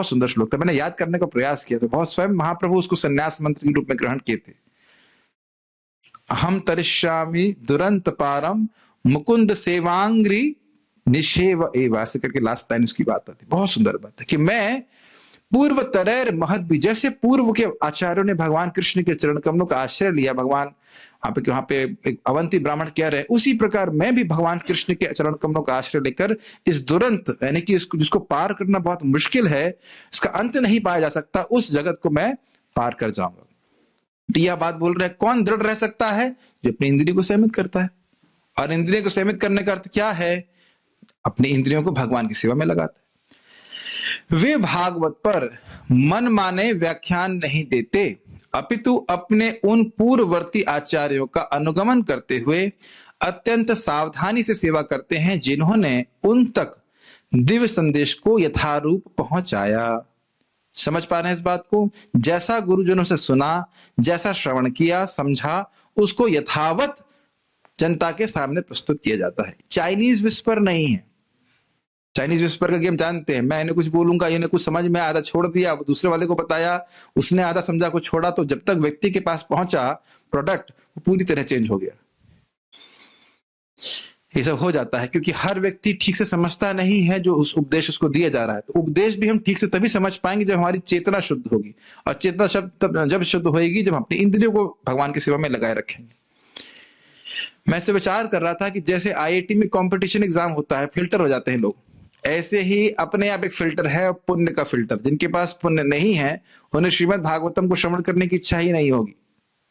सुंदर श्लोक था। मैंने याद करने का प्रयास किया था, बहुत स्वयं महाप्रभु उसको संन्यास मंत्र के रूप में ग्रहण किए थे। अहम तरिष्यामि दुरंत पारम मुकुंद सेवांग्री निषेव एव, ऐसे करके लास्ट लाइन उसकी बात आती। बहुत सुंदर बात है कि मैं पूर्व तरैर महद भी, जैसे पूर्व के आचार्यों ने भगवान कृष्ण के चरण कमलों का आश्रय लिया, भगवान वहां पे एक अवंती ब्राह्मण कह रहे, उसी प्रकार मैं भी भगवान कृष्ण के चरण कमलों का आश्रय लेकर इस दुरंत, यानी कि जिसको पार करना बहुत मुश्किल है, इसका अंत नहीं पाया जा सकता, उस जगत को मैं पार कर जाऊंगा। तो यह बात बोल रहे हैं, कौन दृढ़ रह सकता है? जो अपनी इंद्रिय को संयमित करता है। और इंद्रिय को संयमित करने का अर्थ क्या है? अपनी इंद्रियों को भगवान की सेवा में लगाता है। वे भागवत पर मन माने व्याख्यान नहीं देते, अपितु अपने उन पूर्ववर्ती आचार्यों का अनुगमन करते हुए अत्यंत सावधानी से सेवा करते हैं, जिन्होंने उन तक दिव्य संदेश को यथारूप पहुंचाया। समझ पा रहे हैं इस बात को? जैसा गुरुजनों से सुना, जैसा श्रवण किया, समझा, उसको यथावत जनता के सामने प्रस्तुत किया जाता है। चाइनीज विस्पर नहीं है। चाइनीज विस्पर का गेम जानते हैं, मैं इन्हें कुछ बोलूंगा, इन्हें कुछ समझ में आधा छोड़ दिया, दूसरे वाले को बताया, उसने आधा समझा को छोड़ा, तो जब तक व्यक्ति के पास पहुंचा प्रोडक्ट, वो पूरी तरह चेंज हो गया। ये सब हो जाता है क्योंकि हर व्यक्ति ठीक से समझता नहीं है जो उस उपदेश उसको दिया जा रहा है। तो उपदेश भी हम ठीक से तभी समझ पाएंगे जब हमारी चेतना शुद्ध होगी, और चेतना शब्द जब शुद्ध होगी जब हम अपनी इंद्रियों को भगवान की सेवा में लगाए रखेंगे। मैं इसे विचार कर रहा था कि जैसे IIT में कंपटीशन एग्जाम होता है, फिल्टर हो जाते हैं लोग, ऐसे ही अपने आप एक फिल्टर है, पुण्य का फिल्टर। जिनके पास पुण्य नहीं है उन्हें श्रीमद् भागवतम को श्रवण करने की इच्छा ही नहीं होगी।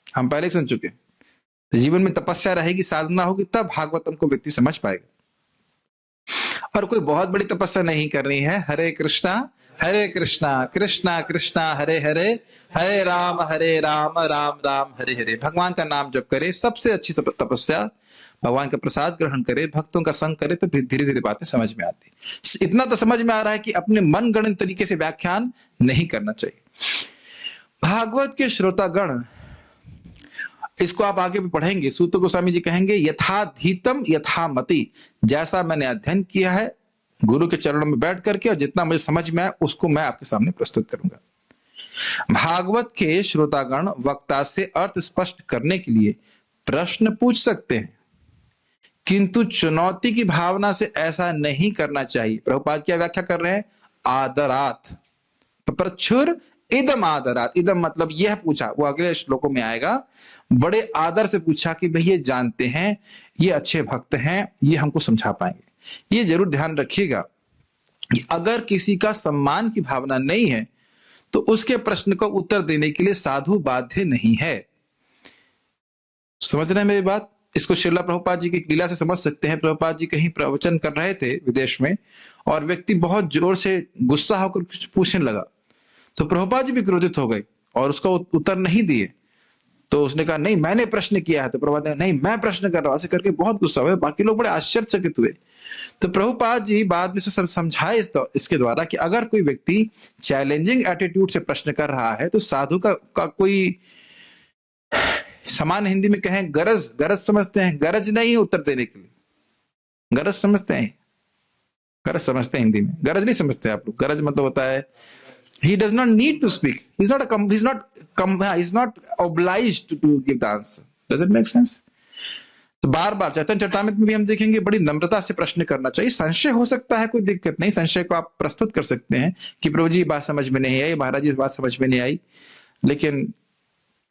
हम पहले सुन चुके। तो जीवन में तपस्या रहेगी, साधना होगी, तब भागवतम को व्यक्ति समझ पाएगा। और कोई बहुत बड़ी तपस्या नहीं करनी है। हरे कृष्णा कृष्णा कृष्णा हरे हरे, हरे राम राम राम हरे हरे। भगवान का नाम जप करे, सबसे अच्छी तपस्या। भगवान का प्रसाद ग्रहण करे, भक्तों का संग करे, तो फिर धीरे धीरे बातें समझ में आती। इतना तो समझ में आ रहा है कि अपने मन गणित तरीके से व्याख्यान नहीं करना चाहिए। भागवत के श्रोतागण, इसको आप आगे भी पढ़ेंगे, सूत गोस्वामी जी कहेंगे, यथाधीतम यथामति, जैसा मैंने अध्ययन किया है गुरु के चरणों में बैठ करके, और जितना मुझे समझ में आया उसको मैं आपके सामने प्रस्तुत करूंगा। भागवत के श्रोतागण वक्ता से अर्थ स्पष्ट करने के लिए प्रश्न पूछ सकते हैं, किंतु चुनौती की भावना से ऐसा नहीं करना चाहिए। प्रभुपाद क्या व्याख्या कर रहे हैं? आदरात प्रचुर इदम आदरात। इदम मतलब यह पूछा, वो अगले श्लोकों में आएगा, बड़े आदर से पूछा कि भाई ये जानते हैं, ये अच्छे भक्त हैं, ये हमको समझा पाएंगे। ये जरूर ध्यान रखिएगा कि अगर किसी का सम्मान की भावना नहीं है तो उसके प्रश्न को उत्तर देने के लिए साधु बाध्य नहीं है। समझ रहे हैं मेरी बात? इसको श्रीला प्रभुपाद जी की लीला से समझ सकते हैं। प्रभुपाद जी कहीं प्रवचन कर रहे थे विदेश में, और व्यक्ति बहुत जोर से गुस्सा होकर कुछ पूछने लगा, तो प्रभुपाद जी भी क्रोधित हो गए और उसका उत्तर नहीं दिए। तो उसने कहा नहीं मैंने प्रश्न किया है, तो प्रभुपाद ने नहीं मैं प्रश्न कर रहा हूं, ऐसे करके बहुत गुस्सा हुआ। बाकी लोग बड़े आश्चर्यचकित हुए। तो प्रभुपाद जी बाद में सब समझाए इसके द्वारा कि अगर कोई व्यक्ति चैलेंजिंग एटीट्यूड से प्रश्न कर रहा है तो साधु का कोई, समान हिंदी में कहें गरज, गरज समझते हैं, गरज नहीं है उत्तर देने के लिए। गरज समझते हैं? गरज समझते हैं हिंदी में? गरज नहीं समझते आप लोग? गरज मतलब होता है he does not need to speak, he's not obliged to give the answer. Does it make sense? तो बार बार चैतन्य चरितामृत में भी हम देखेंगे बड़ी नम्रता से प्रश्न करना चाहिए। संशय हो सकता है, कोई दिक्कत नहीं, संशय को आप प्रस्तुत कर सकते हैं कि प्रभु जी बात समझ में नहीं आई, महाराज जी बात समझ में नहीं आई। लेकिन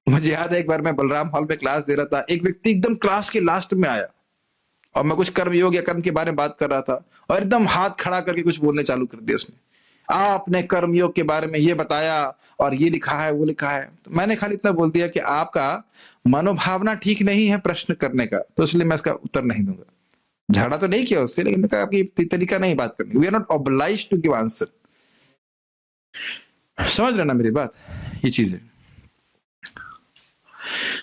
मुझे याद है एक बार मैं बलराम हॉल में क्लास दे रहा था, एक व्यक्ति एकदम क्लास के लास्ट में आया और मैं कुछ कर्म योग या कर्म के बारे में बात कर रहा था और एकदम हाथ खड़ा करके कुछ बोलने चालू कर दिया उसने। आपने कर्म योग के बारे में ये बताया और ये लिखा है वो लिखा है। तो मैंने खाली इतना बोल दिया कि आपका मनोभावना ठीक नहीं है प्रश्न करने का, तो इसलिए मैं इसका उत्तर नहीं दूंगा। झगड़ा तो नहीं किया उससे, लेकिन मैं कहा आपकी तरीका नहीं बात करनी, we are not obliged to give answer. समझ रहे ना मेरी बात? ये चीजें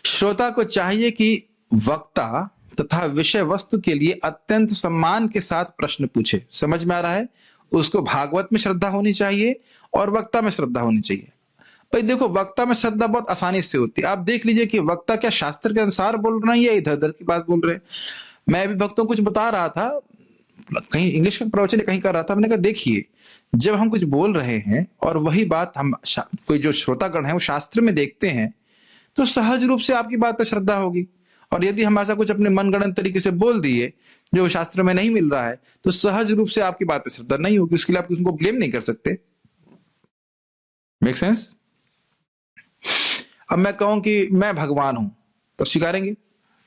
श्रोता को चाहिए कि वक्ता तथा विषय वस्तु के लिए अत्यंत सम्मान के साथ प्रश्न पूछे। समझ में आ रहा है? उसको भागवत में श्रद्धा होनी चाहिए और वक्ता में श्रद्धा होनी चाहिए। भाई देखो, वक्ता में श्रद्धा बहुत आसानी से होती है। आप देख लीजिए कि वक्ता क्या शास्त्र के अनुसार बोल रहे हैं या इधर उधर की बात बोल रहे हैं। मैं भी भक्तों को कुछ बता रहा था, कहीं इंग्लिश का प्रवचन कहीं कर रहा था, मैंने कहा देखिए जब हम कुछ बोल रहे हैं और वही बात हम कोई जो श्रोतागण है वो शास्त्र में देखते हैं तो सहज रूप से आपकी बात पर श्रद्धा होगी। और यदि हम ऐसा कुछ अपने मनगढ़ंत तरीके से बोल दिए जो शास्त्र में नहीं मिल रहा है तो सहज रूप से आपकी बात पर श्रद्धा नहीं होगी। उसके लिए आप किसी को ब्लेम नहीं कर सकते। Make sense? अब मैं कहूं कि मैं भगवान हूं तो स्वीकारेंगे?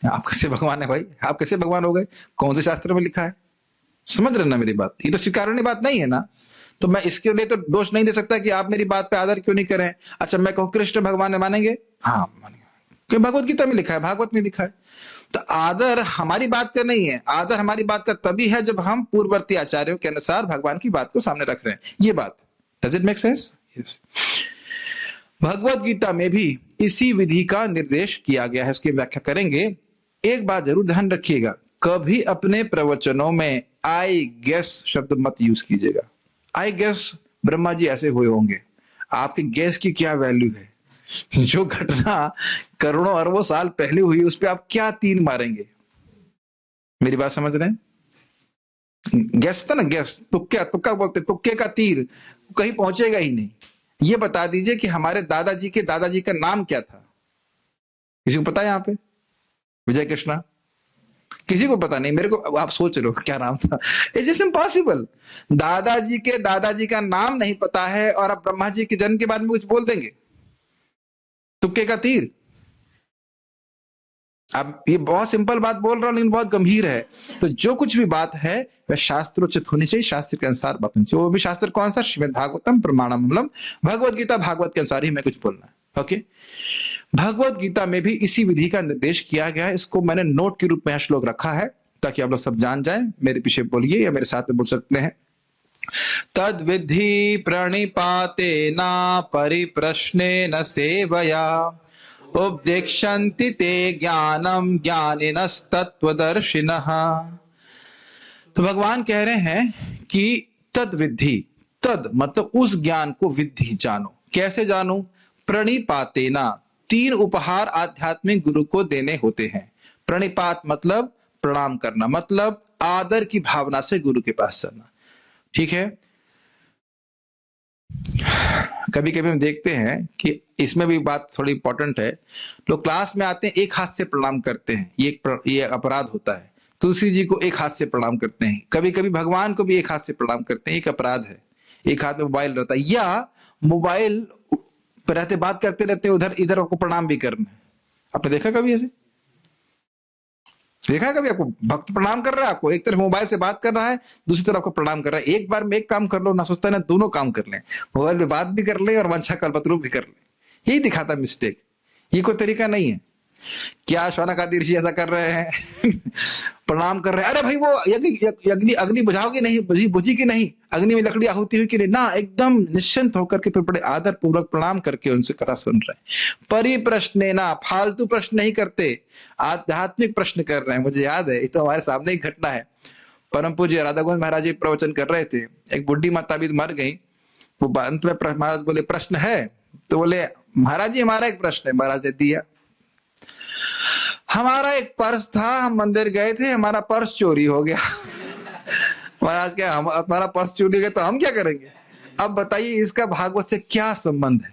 आप कैसे भगवान है भाई? आप कैसे भगवान हो गए? कौन से शास्त्र में लिखा है? समझ रहे ना मेरी बात? ये तो स्वीकारने बात नहीं है ना। तो मैं इसके लिए तो दोष नहीं दे सकता कि आप मेरी बात पे आदर क्यों नहीं करें। अच्छा मैं कहूं कृष्ण भगवान है, मानेंगे? हाँ मानेंगे, क्योंकि भगवत गीता में लिखा है, भागवत में लिखा है। तो आदर हमारी बात का नहीं है, आदर हमारी बात का तभी है जब हम पूर्ववर्ती आचार्यों के अनुसार भगवान की बात को सामने रख रहे हैं। ये बात, does it make sense? Yes. Bhagavad Gita में भी इसी विधि का निर्देश किया गया है, उसकी व्याख्या करेंगे। एक बात जरूर ध्यान रखिएगा, कभी अपने प्रवचनों में आई गेस शब्द मत यूज कीजिएगा। आई गेस ब्रह्मा जी ऐसे हुए होंगे, आपके गेस की क्या वैल्यू है? जो घटना करोड़ों अरबों साल पहले हुई उस पर आप क्या तीर मारेंगे? मेरी बात समझ रहे हैं? गेस था ना, गेस, तुक्का, तुक्का बोलते, तुक्के का तीर कहीं पहुंचेगा ही नहीं। ये बता दीजिए कि हमारे दादाजी के दादाजी का नाम क्या था? किसी को पता है यहाँ पे? विजय कृष्णा? किसी को पता नहीं। मेरे को आप सोच रहे हो क्या नाम था? It is impossible. दादाजी के दादाजी का नाम नहीं पता है और आप ब्रह्मा जी के जन्म के बारे में कुछ बोल देंगे? तुक्के का तीर। अब ये बहुत सिंपल बात बोल रहा हूं लेकिन बहुत गंभीर है। तो जो कुछ भी बात है वह शास्त्रोचित होनी चाहिए, शास्त्र के अनुसार बात होनी चाहिए। वो भी शास्त्र कौन सा? श्रीमद् भागवतम प्रमाणम, भगवत गीता, भागवत के अनुसार ही मैं कुछ बोलना है। ओके, भगवत गीता में भी इसी विधि का निर्देश किया गया है। इसको मैंने नोट के रूप में श्लोक रखा है ताकि आप लोग सब जान जाए। मेरे पीछे बोलिए या मेरे साथ में बोल सकते हैं। तद विधि प्रणिपातेना परिप्रश्नेन सेवया उपदेक्षन्ति ते ज्ञानम ज्ञानिनस्तत्त्वदर्शिनः। तो भगवान कह रहे हैं कि तद विधि, तद मतलब उस ज्ञान को, विधि जानो। कैसे जानो? प्रणिपातेना, 3 उपहार आध्यात्मिक गुरु को देने होते हैं। प्रणिपात मतलब प्रणाम करना, मतलब आदर की भावना से गुरु के पास जाना। ठीक है? कभी कभी हम देखते हैं कि इसमें भी बात थोड़ी इंपॉर्टेंट है। लोग क्लास में आते हैं, एक हाथ से प्रणाम करते हैं, ये अपराध होता है। तुलसी जी को एक हाथ से प्रणाम करते हैं, कभी कभी भगवान को भी एक हाथ से प्रणाम करते हैं, एक अपराध है। एक हाथ में मोबाइल रहता है या मोबाइल पर रहते बात करते रहते उधर इधर आपको प्रणाम भी करना है। आपने देखा कभी ऐसे? देखा है कभी आपको? भक्त प्रणाम कर रहा है आपको, एक तरफ मोबाइल से बात कर रहा है, दूसरी तरफ आपको प्रणाम कर रहा है। एक बार में एक काम कर लो ना, सोचता है ना दोनों काम कर लें, मोबाइल पे बात भी कर ले और वांछा कल्पतरू भी कर ले। यही दिखाता मिस्टेक। ये कोई तरीका नहीं है। क्या शौनक आदि ऋषि ऐसा कर रहे हैं? प्रणाम कर रहे हैं, अरे भाई वो अग्नि अग्नि बुझाओगे नहीं, बुझी कि नहीं, अग्नि में लकड़ी आहुति हुई कि नहीं ना, एकदम निश्चिंत होकर के फिर बड़े आदर पूर्वक प्रणाम करके उनसे कथा सुन रहे हैं। परिप्रश्ने ना, फालतू प्रश्न नहीं करते, आध्यात्मिक प्रश्न कर रहे हैं। मुझे याद है, ये तो हमारे सामने ही घटना है। परम पूज्य राधा गोविंद महाराज जी प्रवचन कर रहे थे, एक बुढ़ी माता भी मर गई। वो अंत में महाराज बोले प्रश्न है? तो बोले महाराज जी हमारा एक प्रश्न है। महाराज ने दिया, हमारा एक पर्स था, हम मंदिर गए थे, हमारा पर्स चोरी हो गया। महाराज क्या, हमारा पर्स चोरी हो गया तो हम क्या करेंगे? अब बताइए इसका भागवत से क्या संबंध है?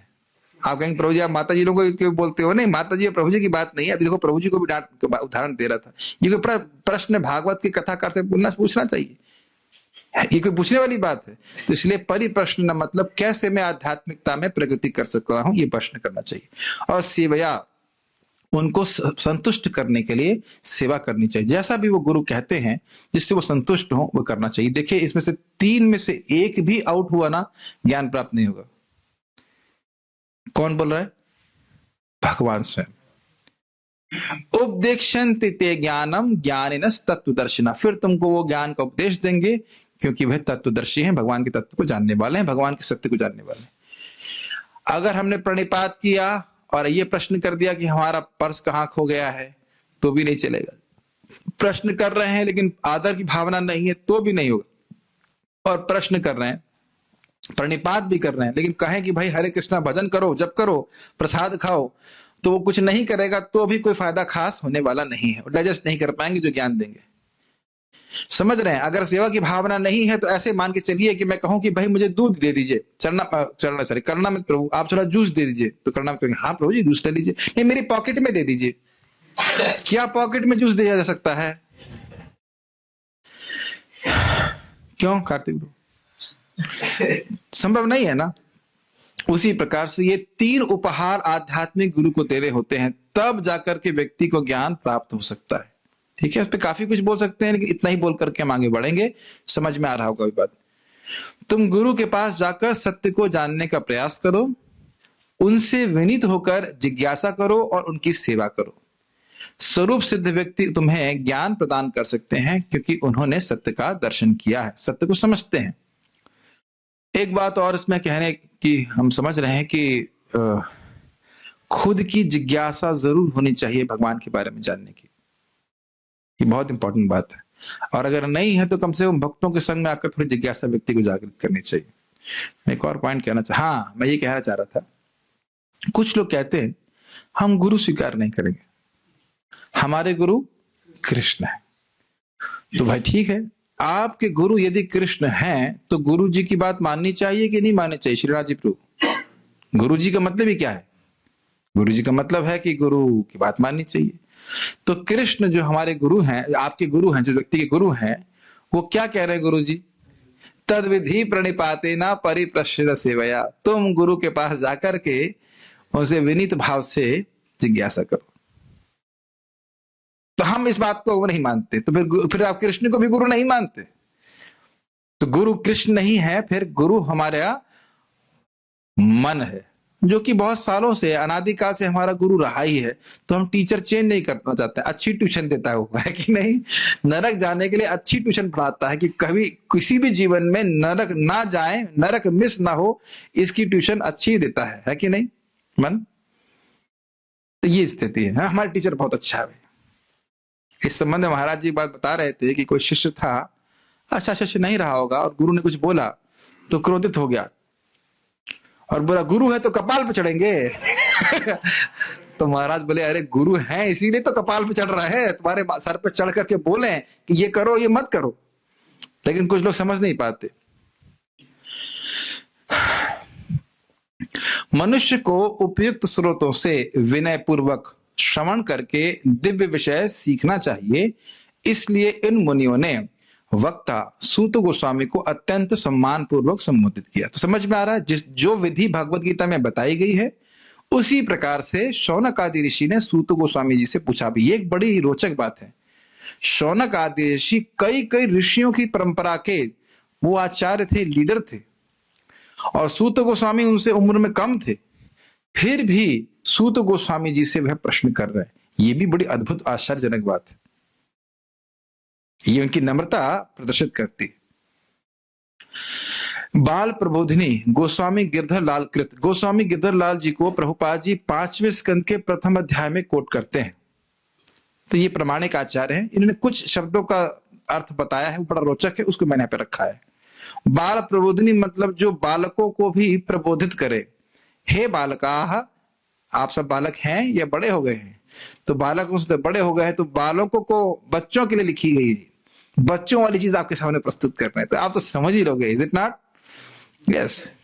आप कहेंगे प्रभु जी आप माता जी लोगों को क्यों बोलते हो? नहीं, माता जी प्रभु जी की बात नहीं है। अभी देखो प्रभु जी को भी उदाहरण दे रहा था। ये कोई प्रश्न भागवत के कथाकार से पूछना चाहिए, ये कोई पूछने वाली बात है? तो इसलिए परिप्रश्न न मतलब कैसे मैं आध्यात्मिकता में प्रगति कर सकता हूं, ये प्रश्न करना चाहिए। और सेवया, उनको संतुष्ट करने के लिए सेवा करनी चाहिए। जैसा भी वो गुरु कहते हैं, जिससे वो संतुष्ट हो वो करना चाहिए। देखिए इसमें से 3 में से एक भी आउट हुआ ना, ज्ञान प्राप्त नहीं होगा। कौन बोल रहा है? भगवान स्वयं। उपदेक्षन्ति ते ज्ञानम ज्ञानिनस् तत्वदर्शिना, फिर तुमको वो ज्ञान का उपदेश देंगे, क्योंकि वह तत्वदर्शी हैं, भगवान के तत्व को जानने वाले हैं, भगवान के सत्य को जानने वाले हैं। अगर हमने प्रणिपात किया और ये प्रश्न कर दिया कि हमारा पर्स कहाँ खो गया है, तो भी नहीं चलेगा। प्रश्न कर रहे हैं लेकिन आदर की भावना नहीं है, तो भी नहीं होगा। और प्रश्न कर रहे हैं, प्रणिपात भी कर रहे हैं, लेकिन कहें कि भाई हरे कृष्णा भजन करो, जप करो, प्रसाद खाओ, तो वो कुछ नहीं करेगा, तो भी कोई फायदा खास होने वाला नहीं है। डाइजेस्ट नहीं कर पाएंगे जो ज्ञान देंगे। समझ रहे हैं? अगर सेवा की भावना नहीं है तो ऐसे मान के चलिए कि मैं कहूं कि भाई मुझे दूध दे दीजिए, करना में प्रभु आप थोड़ा जूस दे दीजिए, तो करना में हाँ प्रभु जी जूस ले लीजिए, नहीं मेरी पॉकेट में दे दीजिए। क्या पॉकेट में जूस दिया जा सकता है? क्यों कार्तिक प्रभु? संभव नहीं है ना। उसी प्रकार से ये 3 उपहार आध्यात्मिक गुरु को देने होते हैं, तब जाकर के व्यक्ति को ज्ञान प्राप्त हो सकता है। ठीक है, उस पर काफी कुछ बोल सकते हैं, लेकिन इतना ही बोल करके हम आगे बढ़ेंगे। समझ में आ रहा होगा बात। तुम गुरु के पास जाकर सत्य को जानने का प्रयास करो, उनसे विनीत होकर जिज्ञासा करो और उनकी सेवा करो। स्वरूप सिद्ध व्यक्ति तुम्हें ज्ञान प्रदान कर सकते हैं, क्योंकि उन्होंने सत्य का दर्शन किया है, सत्य को समझते हैं। एक बात और इसमें कहने की हम समझ रहे हैं कि खुद की जिज्ञासा जरूर होनी चाहिए भगवान के बारे में जानने की। ये बहुत इंपॉर्टेंट बात है। और अगर नहीं है तो कम से कम भक्तों के संग में आकर थोड़ी जिज्ञासा व्यक्ति को जागृत करनी चाहिए। मैं एक और पॉइंट कहना हाँ, मैं ये कहना चाह रहा था, कुछ लोग कहते हैं हम गुरु स्वीकार नहीं करेंगे, हमारे गुरु कृष्ण है। तो भाई ठीक है, आपके गुरु यदि कृष्ण हैं तो गुरु जी की बात माननी चाहिए कि नहीं माननी चाहिए? श्रीनाथ जी प्रभु, गुरु जी का मतलब ही क्या है? गुरु जी का मतलब है कि गुरु की बात माननी चाहिए। तो कृष्ण जो हमारे गुरु हैं, आपके गुरु हैं, जो व्यक्ति के गुरु हैं, वो क्या कह रहे हैं गुरु जी? तद विधि प्रणिपाते ना परिप्रश्न सेवया, तुम गुरु के पास जाकर के उनसे विनीत भाव से जिज्ञासा करो। तो हम इस बात को नहीं मानते, तो फिर आप कृष्ण को भी गुरु नहीं मानते। तो गुरु कृष्ण नहीं है, फिर गुरु हमारा मन है, जो कि बहुत सालों से अनादिकाल से हमारा गुरु रहा ही है। तो हम टीचर चेंज नहीं करना चाहते। अच्छी ट्यूशन देता है वो, है कि नहीं? नरक जाने के लिए अच्छी ट्यूशन पढ़ाता है कि कभी किसी भी जीवन में नरक ना जाए, नरक मिस ना हो, इसकी ट्यूशन अच्छी देता है कि नहीं मन? तो ये स्थिति है। हमारा टीचर बहुत अच्छा है। इस संबंध में महाराज जी बात बता रहे थे कि कोई शिष्य था, अच्छा शिष्य नहीं रहा होगा, और गुरु ने कुछ बोला तो क्रोधित हो गया और बोला गुरु है तो कपाल पे चढ़ेंगे। तो महाराज बोले अरे गुरु हैं इसीलिए तो कपाल पे चढ़ रहा है, तुम्हारे सर पे चढ़ करके बोले कि ये करो ये मत करो। लेकिन कुछ लोग समझ नहीं पाते। मनुष्य को उपयुक्त स्रोतों से विनय पूर्वक श्रवण करके दिव्य विषय सीखना चाहिए। इसलिए इन मुनियों ने वक्ता सूत गोस्वामी को अत्यंत सम्मान पूर्वक संबोधित किया। तो समझ में आ रहा है, जो विधि भगवत गीता में बताई गई है उसी प्रकार से शौनक आदि ऋषि ने सूत गोस्वामी जी से पूछा भी। ये एक बड़ी रोचक बात है। शौनक आदि ऋषि कई कई ऋषियों की परंपरा के वो आचार्य थे, लीडर थे, और सूत गोस्वामी उनसे उम्र में कम थे, फिर भी सूत गोस्वामी जी से वह प्रश्न कर रहे हैं। ये भी बड़ी अद्भुत आश्चर्यजनक बात है। ये उनकी नम्रता प्रदर्शित करती है। बाल प्रबोधिनी गोस्वामी गिरधर लाल कृत, गोस्वामी गिरधर लाल जी को प्रभुपाद जी 5वें स्कंद के प्रथम अध्याय में कोट करते हैं। तो ये प्रमाणिक आचार्य हैं, इन्होंने कुछ शब्दों का अर्थ बताया है, वो बड़ा रोचक है, उसको मैंने यहाँ पे रखा है। बाल प्रबोधिनी मतलब जो बालकों को भी प्रबोधित करे। हे बालकाः, आप सब बालक हैं या बड़े हो गए हैं? तो बालकों से बड़े हो गए हैं, तो बालकों को बच्चों के लिए लिखी गई है, बच्चों वाली चीज आपके सामने प्रस्तुत कर रहे हैं, तो आप तो समझ ही लोगे, is it not? Yes,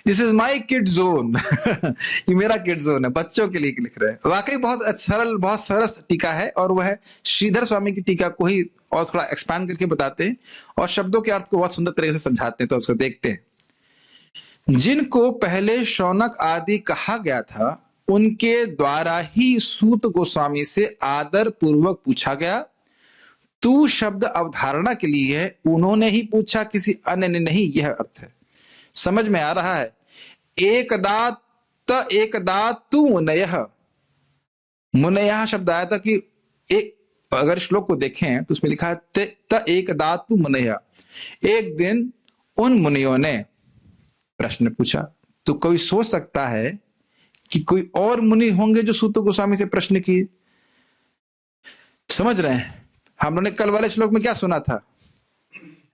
this is my kid zone. ये मेरा किड जोन है, बच्चों के लिए लिख रहे हैं। वाकई बहुत सरल, बहुत सरस टीका है, और वह श्रीधर स्वामी की टीका को ही और थोड़ा एक्सपैंड करके बताते हैं और शब्दों के अर्थ को बहुत सुंदर तरीके से समझाते हैं। तो उसको देखते हैं। जिनको पहले शौनक आदि कहा गया था, उनके द्वारा ही सूत गोस्वामी से आदर पूर्वक पूछा गया। तू शब्द अवधारणा के लिए है, उन्होंने ही पूछा, किसी अन्य ने नहीं। यह अर्थ है, समझ में आ रहा है? एकदा तू मुनयः, मुनयः शब्द आया था कि एक, अगर श्लोक को देखें तो उसमें लिखा है त एकदा तू मुनयः, एक दिन उन मुनियों ने प्रश्न पूछा। तो कोई सोच सकता है कि कोई और मुनि होंगे जो सूत गोस्वामी से प्रश्न किए। समझ रहे हैं? हम लोगों ने कल वाले श्लोक में क्या सुना था?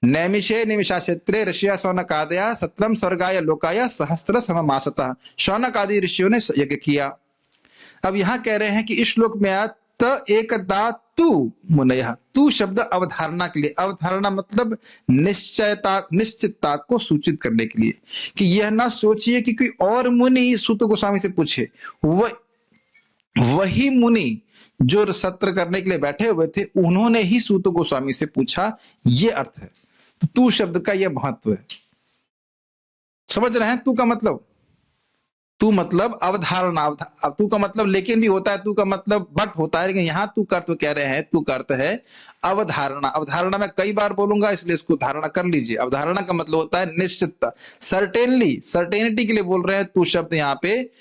नैमिषे निमिषा क्षेत्रे ऋषिया शौनक आदया सत्रम स्वर्गाय लोकाय सहस्त्र सममासतः, शौनक आदि ऋषियों ने यज्ञ किया। अब यहां कह रहे हैं कि इस श्लोक में आया त एकदा तू मुनयः, तू शब्द अवधारणा के लिए, अवधारणा मतलब निश्चितता को सूचित करने के लिए, कि यह ना सोचिए कि कोई और मुनि सूत गोस्वामी से पूछे, वही मुनि जो सत्र करने के लिए बैठे हुए थे, उन्होंने ही सूत गोस्वामी से पूछा। ये अर्थ है। तो तू शब्द का यह महत्व है। समझ रहे हैं? तू का मतलब, तू मतलब अवधारणा, तू का मतलब लेकिन भी होता है, तू का मतलब बट होता है, लेकिन यहां तू का अर्थ कह रहे हैं, तू का अर्थ है अवधारणा। अवधारणा मैं कई बार बोलूंगा, इसलिए इसको धारणा कर लीजिए। अवधारणा का मतलब होता है निश्चितता, सर्टेनली, सर्टेनिटी के लिए बोल रहे हैं तू शब्द यहाँ पे,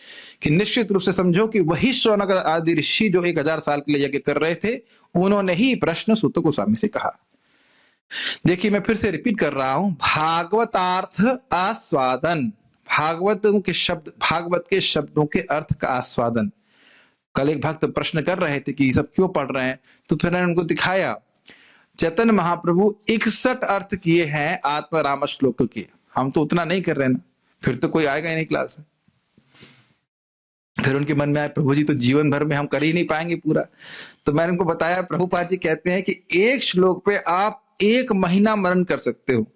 कि निश्चित रूप से समझो कि वही शौनक आदि ऋषि जो 1000 साल के लिए यज्ञ कर रहे थे, उन्होंने ही प्रश्न सूत गोस्वामी से कहा। देखिए, मैं फिर से रिपीट कर रहा हूं, भागवतार्थ आस्वादन, भागवत के शब्दों के अर्थ का आस्वादन। कल एक भक्त प्रश्न कर रहे थे कि ये सब क्यों पढ़ रहे हैं, तो फिर मैंने उनको दिखाया, चैतन्य महाप्रभु 61 अर्थ किए हैं आत्मराम श्लोक के, हम तो उतना नहीं कर रहे ना, फिर तो कोई आएगा ही नहीं क्लास में। फिर उनके मन में आया, प्रभु जी तो जीवन भर में हम कर ही नहीं पाएंगे पूरा। तो मैंने उनको बताया, प्रभुपाद जी कहते हैं कि एक श्लोक पे आप 1 महीना मनन कर सकते हो,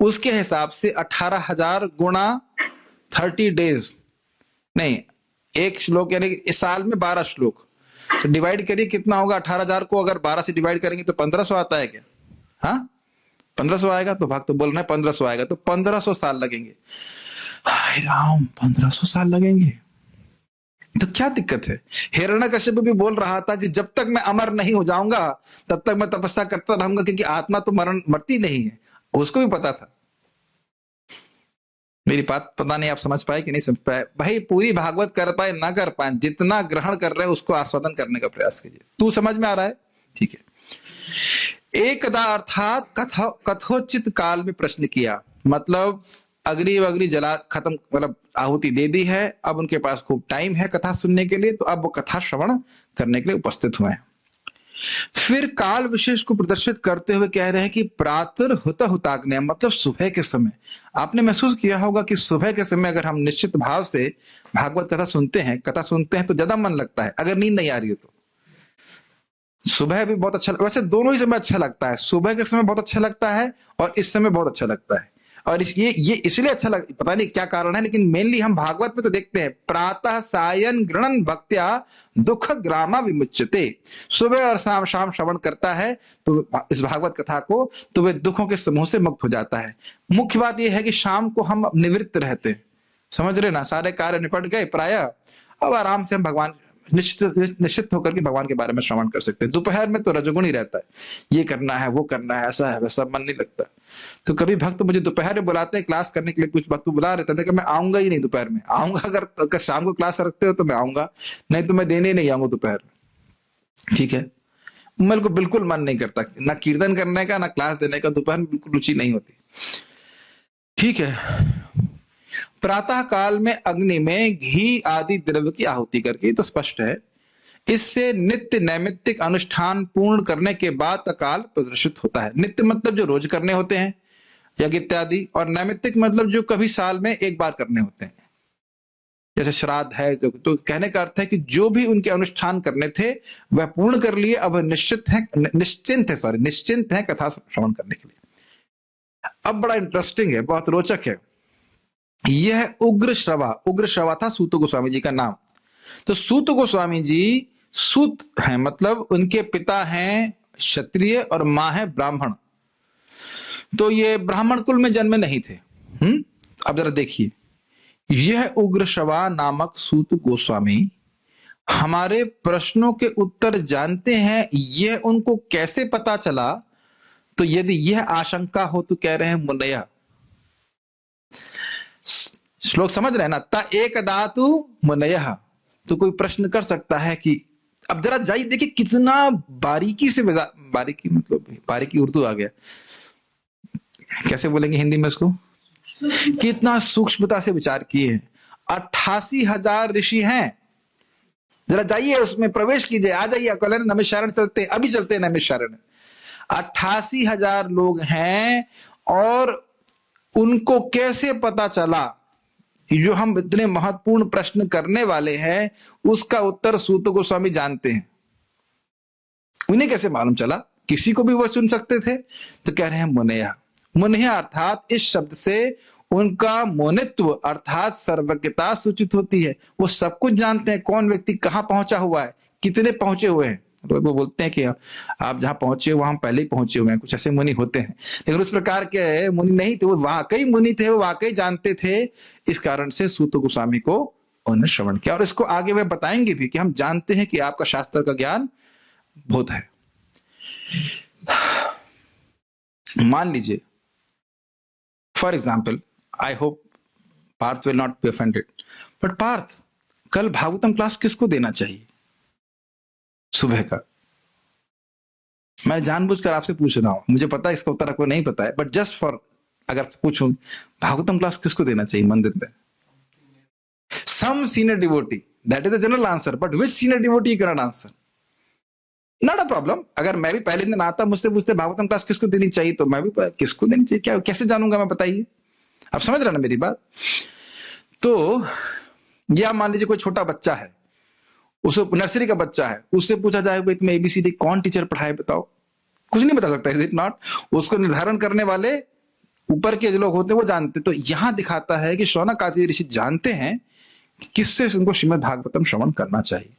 उसके हिसाब से 18,000 गुणा 30 डेज, नहीं, एक श्लोक यानी कि इस साल में 12 श्लोक, तो डिवाइड करिए कितना होगा। 18,000 को अगर 12 से डिवाइड करेंगे तो 1500 आता है क्या? हाँ, 1500 आएगा। तो भक्त बोल रहे हैं 1500 आएगा, तो 1500 साल लगेंगे। हाय राम, 1500 साल लगेंगे, तो क्या दिक्कत है? हिरण्यकश्यप भी बोल रहा था कि जब तक मैं अमर नहीं हो जाऊंगा तब तक मैं तपस्या करता रहूंगा, क्योंकि आत्मा तो मरती नहीं है, उसको भी पता था। मेरी बात पता नहीं आप समझ पाए कि नहीं समझ पाए। भाई, पूरी भागवत कर पाए ना कर पाए, जितना ग्रहण कर रहे हैं उसको आस्वादन करने का प्रयास कीजिए। तू समझ में आ रहा है? ठीक है। एकदा अर्थात कथोचित काल में प्रश्न किया, मतलब अग्नि जला खत्म, मतलब आहुति दे दी है, अब उनके पास खूब टाइम है कथा सुनने के लिए, तो अब वो कथा श्रवण करने के लिए उपस्थित हुए हैं। फिर काल विशेष को प्रदर्शित करते हुए कह रहे हैं कि प्रातः हुताग्न्या, मतलब सुबह के समय। आपने महसूस किया होगा कि सुबह के समय अगर हम निश्चित भाव से भागवत कथा सुनते हैं तो ज्यादा मन लगता है, अगर नींद नहीं आ रही है तो। सुबह भी बहुत अच्छा, वैसे दोनों ही समय अच्छा लगता है, सुबह के समय बहुत अच्छा लगता है और इस समय बहुत अच्छा लगता है। और ये इसलिए अच्छा पता नहीं क्या कारण है, लेकिन मेनली हम भागवत में तो देखते हैं, प्रातः सायं गृणन भक्त्या दुख ग्रामा विमुच्यते, सुबह और शाम श्रवण करता है तो इस भागवत कथा को, तो वे दुखों के समूह से मुक्त हो जाता है। मुख्य बात यह है कि शाम को हम निवृत्त रहते हैं, समझ रहे ना, सारे कार्य निपट गए प्राय, अब आराम से हम भगवान निश्चित होकर के भगवान के बारे में श्रवण कर सकते हैं। दोपहर में तो रजोगुण ही रहता है, ये करना है, वो करना है, ऐसा है वैसा, मन नहीं लगता। तो कभी भक्त मुझे दोपहर में बुलाते हैं क्लास करने के लिए, कुछ भक्त बुला रहे थे, मैं आऊंगा ही नहीं दोपहर में। आऊंगा अगर शाम को क्लास रखते हो तो मैं आऊंगा, नहीं तो मैं देने नहीं आऊंगा दोपहर में। ठीक है, मेरे को बिल्कुल मन नहीं करता ना कीर्तन करने का ना क्लास देने का, दोपहर में बिल्कुल रुचि नहीं होती। ठीक है, प्रातः काल में अग्नि में घी आदि द्रव्य की आहुति करके, तो स्पष्ट है। इससे नित्य नैमित्तिक अनुष्ठान पूर्ण करने के बाद काल प्रदर्शित होता है। नित्य मतलब जो रोज करने होते हैं यज्ञ इत्यादि, और नैमित्तिक मतलब जो कभी साल में एक बार करने होते हैं, जैसे श्राद्ध है। तो कहने का अर्थ है कि जो भी उनके अनुष्ठान करने थे वह पूर्ण कर लिए, अब निश्चिंत है कथा श्रवण करने के लिए। अब बड़ा इंटरेस्टिंग है, बहुत रोचक है। यह उग्र श्रवा था सूत गोस्वामी जी का नाम। तो सूत गोस्वामी जी, सूत है मतलब उनके पिता हैं क्षत्रिय और मां है ब्राह्मण। तो ये ब्राह्मण कुल में जन्मे नहीं थे। अब जरा देखिए, यह उग्र श्रवा नामक सूत गोस्वामी हमारे प्रश्नों के उत्तर जानते हैं, यह उनको कैसे पता चला? तो यदि यह आशंका हो तो कह रहे हैं मुनया, श्लोक समझ रहे हैं ना, ता एक दातु मुनयः। तो कोई प्रश्न कर सकता है कि अब जरा जाइए देखिए कितना बारीकी से, बारीकी मतलब बारीकी उर्दू आ गया, कैसे बोलेंगे हिंदी में इसको, कितना सूक्ष्मता से विचार किए हैं। 88,000 ऋषि हैं, जरा जाइए उसमें प्रवेश कीजिए, आ जाइए, कल नमस्कारण चलते, अभी चलते हैं नमस्कारण। 88,000 लोग हैं, और उनको कैसे पता चला जो हम इतने महत्वपूर्ण प्रश्न करने वाले हैं उसका उत्तर सूत गोस्वामी जानते हैं? उन्हें कैसे मालूम चला? किसी को भी वो सुन सकते थे। तो कह रहे हैं मुनया। मुनया अर्थात इस शब्द से उनका मोनित्व अर्थात सर्वज्ञता सूचित होती है। वो सब कुछ जानते हैं, कौन व्यक्ति कहां पहुंचा हुआ है, कितने पहुंचे हुए हैं। वो बोलते हैं कि आप जहां पहुंचे हो वहां पहले ही पहुंचे हुए हैं, कुछ ऐसे मुनि होते हैं, लेकिन उस प्रकार के मुनि नहीं थे, वो वाकई मुनि थे, वो वाकई जानते थे। इस कारण से सूत गोस्वामी को उन्होंने श्रवण किया, और इसको आगे वे बताएंगे भी कि हम जानते हैं कि आपका शास्त्र का ज्ञान बहुत है। मान लीजिए for example, I hope Parth will not be offended, but Parth कल भागवतम क्लास किसको देना चाहिए सुबह का? मैं जानबूझकर आपसे पूछ रहा हूं, मुझे पता है इसका उत्तर आपको नहीं पता है, बट जस्ट फॉर, अगर पूछूं भागवतम क्लास किसको देना चाहिए मंदिर में? Some senior devotee, that is a general answer, but which senior devotee you can answer, not a problem. अगर मैं भी पहले दिन आता, मुझसे पूछते भागवतम क्लास किसको देनी चाहिए, तो मैं भी किसको देनी चाहिए, क्या कैसे जानूंगा मैं, बताइए। आप समझ रहे ना मेरी बात? तो या मान लीजिए कोई छोटा बच्चा है, उसे नर्सरी का बच्चा है, उससे पूछा जाए भाई तुम्हें एबीसीडी कौन टीचर पढ़ाए बताओ, कुछ नहीं बता सकता, इज इट नॉट? उसको निर्धारण करने वाले ऊपर के जो लोग होते हैं वो जानते। तो यहां दिखाता है कि शौनक आदि ऋषि जानते हैं किससे उनको श्रीमद् भागवतम श्रवण करना चाहिए।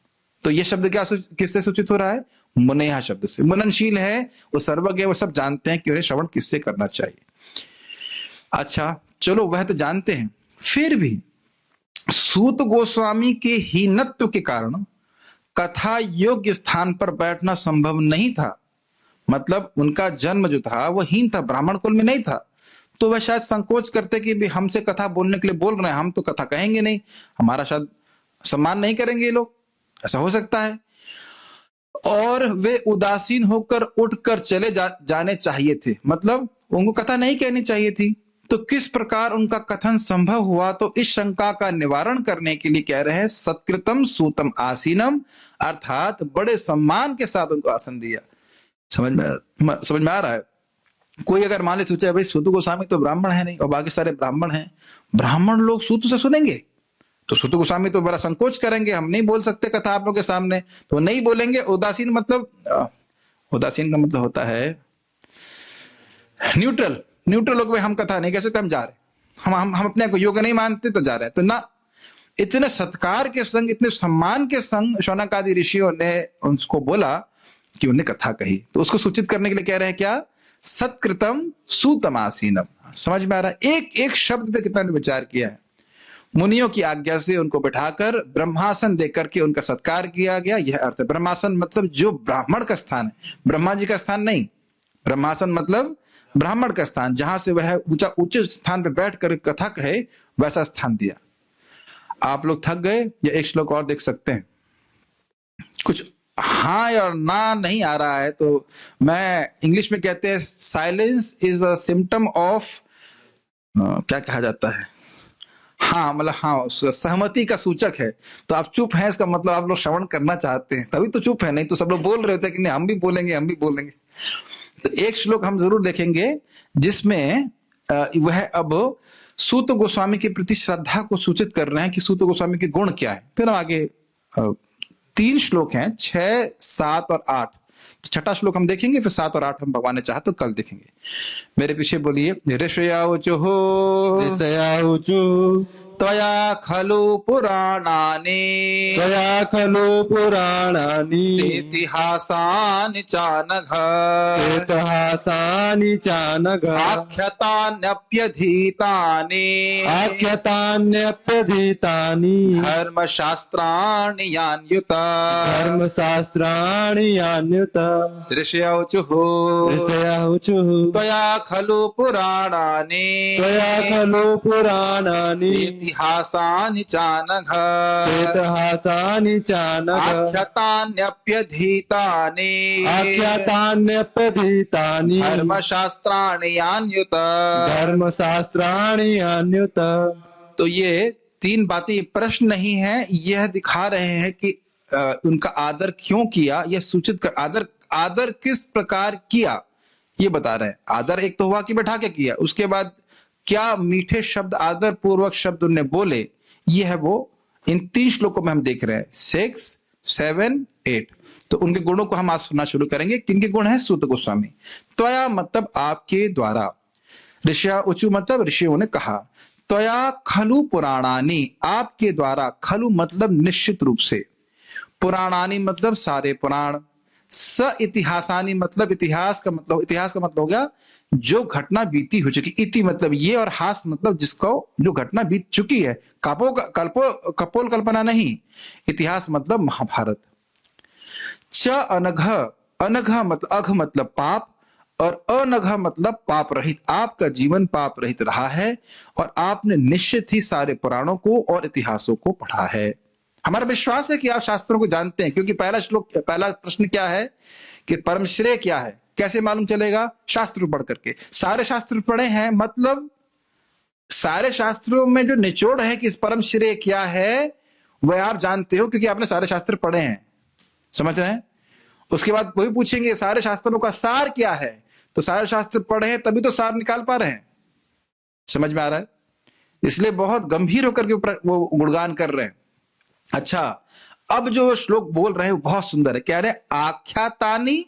तो ये शब्द क्या किससे सूचित हो रहा है? मुनया शब्द से। मननशील है, वो सर्वज्ञ है, वो सब जानते हैं कि उन्हें श्रवण किससे करना चाहिए। अच्छा चलो, वह तो जानते हैं, फिर भी सूत गोस्वामी के हीनत्व के कारण कथा योग्य स्थान पर बैठना संभव नहीं था। मतलब उनका जन्म जो था वो हीन था, ब्राह्मण कुल में नहीं था, तो वह शायद संकोच करते कि भी हमसे कथा बोलने के लिए बोल रहे हैं, हम तो कथा कहेंगे नहीं, हमारा शायद सम्मान नहीं करेंगे ये लोग, ऐसा हो सकता है। और वे उदासीन होकर उठकर चले जाने चाहिए थे, मतलब उनको कथा नहीं कहनी चाहिए थी। तो किस प्रकार उनका कथन संभव हुआ? तो इस शंका का निवारण करने के लिए कह रहे हैं सत्कृतम सूतम आसीनम, अर्थात बड़े सम्मान के साथ उनको आसन दिया। समझ में आ रहा है? कोई अगर मान ले सोचे भाई सूत गोस्वामी तो ब्राह्मण है नहीं और बाकी सारे ब्राह्मण हैं, ब्राह्मण लोग सूत से सुनेंगे, तो सूत गोस्वामी तो बड़ा संकोच करेंगे, हम नहीं बोल सकते कथा आप लोगों के सामने, तो नहीं बोलेंगे। उदासीन मतलब, उदासीन का मतलब होता है न्यूट्रल। न्यूट्रल लोग, हम कथा नहीं कह सकते, हम जा रहे, हम अपने को योग्य नहीं मानते तो जा रहे हैं। तो ना, इतने सत्कार के संग, इतने सम्मान के संग शौनक आदि ऋषियों ने उसको बोला कि उन्हें कथा कही, तो उसको सूचित करने के लिए कह रहे हैं क्या? सत्कृतम सूतमासीनम। समझ में आ रहा है? एक एक शब्द पे कितना विचार किया है। मुनियों की आज्ञा से उनको बिठाकर ब्रह्मासन देकर के उनका सत्कार किया गया, यह अर्थ है। ब्रह्मासन मतलब जो ब्राह्मण का स्थान है, ब्रह्मा जी का स्थान नहीं। ब्रह्मासन मतलब ब्राह्मण का स्थान, जहां से वह ऊंचा उच्च स्थान पर बैठ कर कथा कहे, वैसा स्थान दिया। आप लोग थक गए या एक श्लोक और देख सकते हैं? कुछ हाँ और ना नहीं आ रहा है तो मैं, इंग्लिश में कहते हैं silence is a symptom of, क्या कहा जाता है, हाँ मतलब हाँ सहमति का सूचक है। तो आप चुप हैं, इसका मतलब आप लोग श्रवण करना चाहते हैं, तभी तो चुप है, नहीं तो सब लोग बोल रहे होते हैं कि नहीं हम भी बोलेंगे हम भी बोलेंगे। तो एक श्लोक हम जरूर देखेंगे जिसमें वह अब सूत गोस्वामी के प्रति श्रद्धा को सूचित कर रहे हैं कि सूत गोस्वामी के गुण क्या है। फिर हम आगे 3 श्लोक हैं, 6, 7 और 8। तो छठा श्लोक हम देखेंगे, फिर 7 और 8 हम भगवान ने चाहा तो कल देखेंगे। मेरे पीछे बोलिए। ऋषयाऊचुः त्वया खलु पुराणानि इतिहासानि चानघ आख्यातान्यप्यधीतानि धर्मशास्त्राणि यान्युत। ऋषयाऊचुः त्वया खलु पुराणानि इतिहासानि चानघ आख्यातान्यप्यधीतानि धर्मशास्त्राणि यान्युत। तो ये 3 बातें प्रश्न नहीं है, यह दिखा रहे हैं कि उनका आदर क्यों किया, यह सूचित कर, आदर किस प्रकार किया ये बता रहे हैं। आदर एक तो हुआ कि बैठा के किया, उसके बाद क्या मीठे शब्द, आदर पूर्वक शब्द उन्होंने बोले, ये है वो इन 3 श्लोकों में हम देख रहे हैं, 6, 7, 8। तो उनके गुणों को हम आज सुनना शुरू करेंगे। किनके गुण है? सूत गोस्वामी। त्वया मतलब आपके द्वारा, ऋषया उचु मतलब ऋषियों ने कहा, त्वया खलु पुराणानि आपके द्वारा, खलु मतलब निश्चित रूप से, पुराणानि मतलब सारे पुराण, स इतिहासानी मतलब इतिहास का मतलब हो गया जो घटना बीती हो चुकी, इति मतलब ये, और हास मतलब जिसको जो घटना बीत चुकी है, कपोल कल्पना नहीं। इतिहास मतलब महाभारत। च अनघ, अनघ मतलब अघ मतलब पाप, और अनघ मतलब पाप रहित, आपका जीवन पाप रहित रहा है और आपने निश्चित ही सारे पुराणों को और इतिहासों को पढ़ा है। हमारा विश्वास है कि आप शास्त्रों को जानते हैं, क्योंकि पहला प्रश्न क्या है कि परम श्रेय क्या है, कैसे मालूम चलेगा? शास्त्र पढ़ करके। सारे शास्त्र पढ़े हैं, मतलब सारे शास्त्रों में जो निचोड़ है कि इस परम श्रेय क्या है वह आप जानते हो, क्योंकि आपने सारे शास्त्र पढ़े हैं। समझ रहे हैं? उसके बाद वही पूछेंगे सारे शास्त्रों का सार क्या है, तो सारे शास्त्र पढ़े हैं तभी तो सार निकाल पा रहे हैं। समझ में आ रहा है? इसलिए बहुत गंभीर होकर के वो गुणगान कर रहे हैं। अच्छा, अब जो श्लोक बोल रहे हैं बहुत सुंदर है। कह रहे आख्यातानि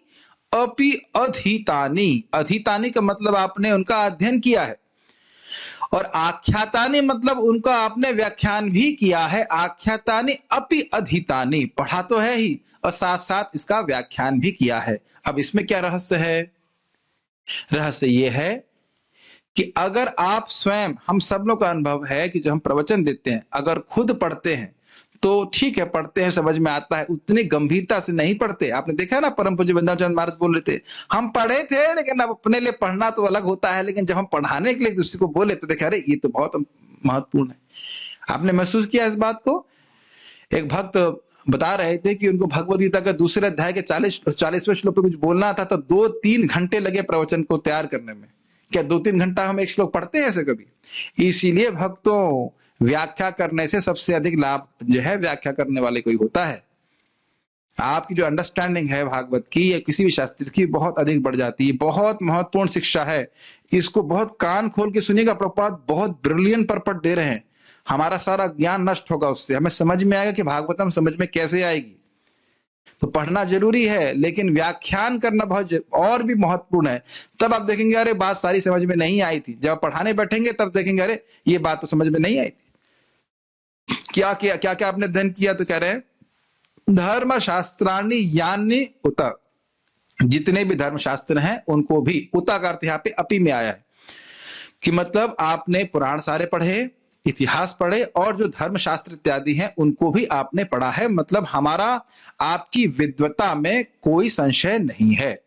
अपि अधीतानि। अधीतानि का मतलब आपने उनका अध्ययन किया है, और आख्यातानि मतलब उनका आपने व्याख्यान भी किया है। आख्यातानि अपि अधीतानि, पढ़ा तो है ही और साथ साथ इसका व्याख्यान भी किया है। अब इसमें क्या रहस्य है? रहस्य यह है कि अगर आप स्वयं, हम सब लोग का अनुभव है कि जो हम प्रवचन देते हैं, अगर खुद पढ़ते हैं तो ठीक है, पढ़ते हैं समझ में आता है, उतनी गंभीरता से नहीं पढ़ते। आपने देखा ना, परम पूज्य वृंदावन चंद्र महाराज बोल रहे थे, हम पढ़े थे लेकिन अब अपने लिए पढ़ना तो अलग होता है, लेकिन जब हम पढ़ाने के लिए दूसरे को बोले तो देखा, अरे ये तो बहुत महत्वपूर्ण है। आपने महसूस किया इस बात को? एक भक्त बता रहे थे कि उनको भगवद गीता का दूसरे अध्याय के 40वें श्लोक पे कुछ बोलना था, तो 2-3 घंटे लगे प्रवचन को तैयार करने में। क्या 2-3 घंटा हम एक श्लोक पढ़ते हैं ऐसे कभी? इसीलिए भक्तों, व्याख्या करने से सबसे अधिक लाभ जो है व्याख्या करने वाले को ही होता है। आपकी जो अंडरस्टैंडिंग है भागवत की या किसी भी शास्त्र की, बहुत अधिक बढ़ जाती है। बहुत महत्वपूर्ण शिक्षा है, इसको बहुत कान खोल के सुनिएगा। प्रभुपाद बहुत ब्रिलियंट परपट दे रहे हैं, हमारा सारा ज्ञान नष्ट होगा उससे। हमें समझ में आएगा कि भागवतम समझ में कैसे आएगी। तो पढ़ना जरूरी है, लेकिन व्याख्यान करना बहुत और भी महत्वपूर्ण है। तब आप देखेंगे अरे बात सारी समझ में नहीं आई थी। जब पढ़ाने बैठेंगे तब देखेंगे अरे ये बात तो समझ में नहीं आई थी। क्या आपने अध्ययन किया? तो कह रहे हैं धर्म शास्त्राणि यानि उत, जितने भी धर्म शास्त्र हैं उनको भी, उता का अर्थ यहाँ पे अपि में आया है कि मतलब आपने पुराण सारे पढ़े, इतिहास पढ़े और जो धर्मशास्त्र इत्यादि हैं उनको भी आपने पढ़ा है, मतलब हमारा आपकी विद्वता में कोई संशय नहीं है।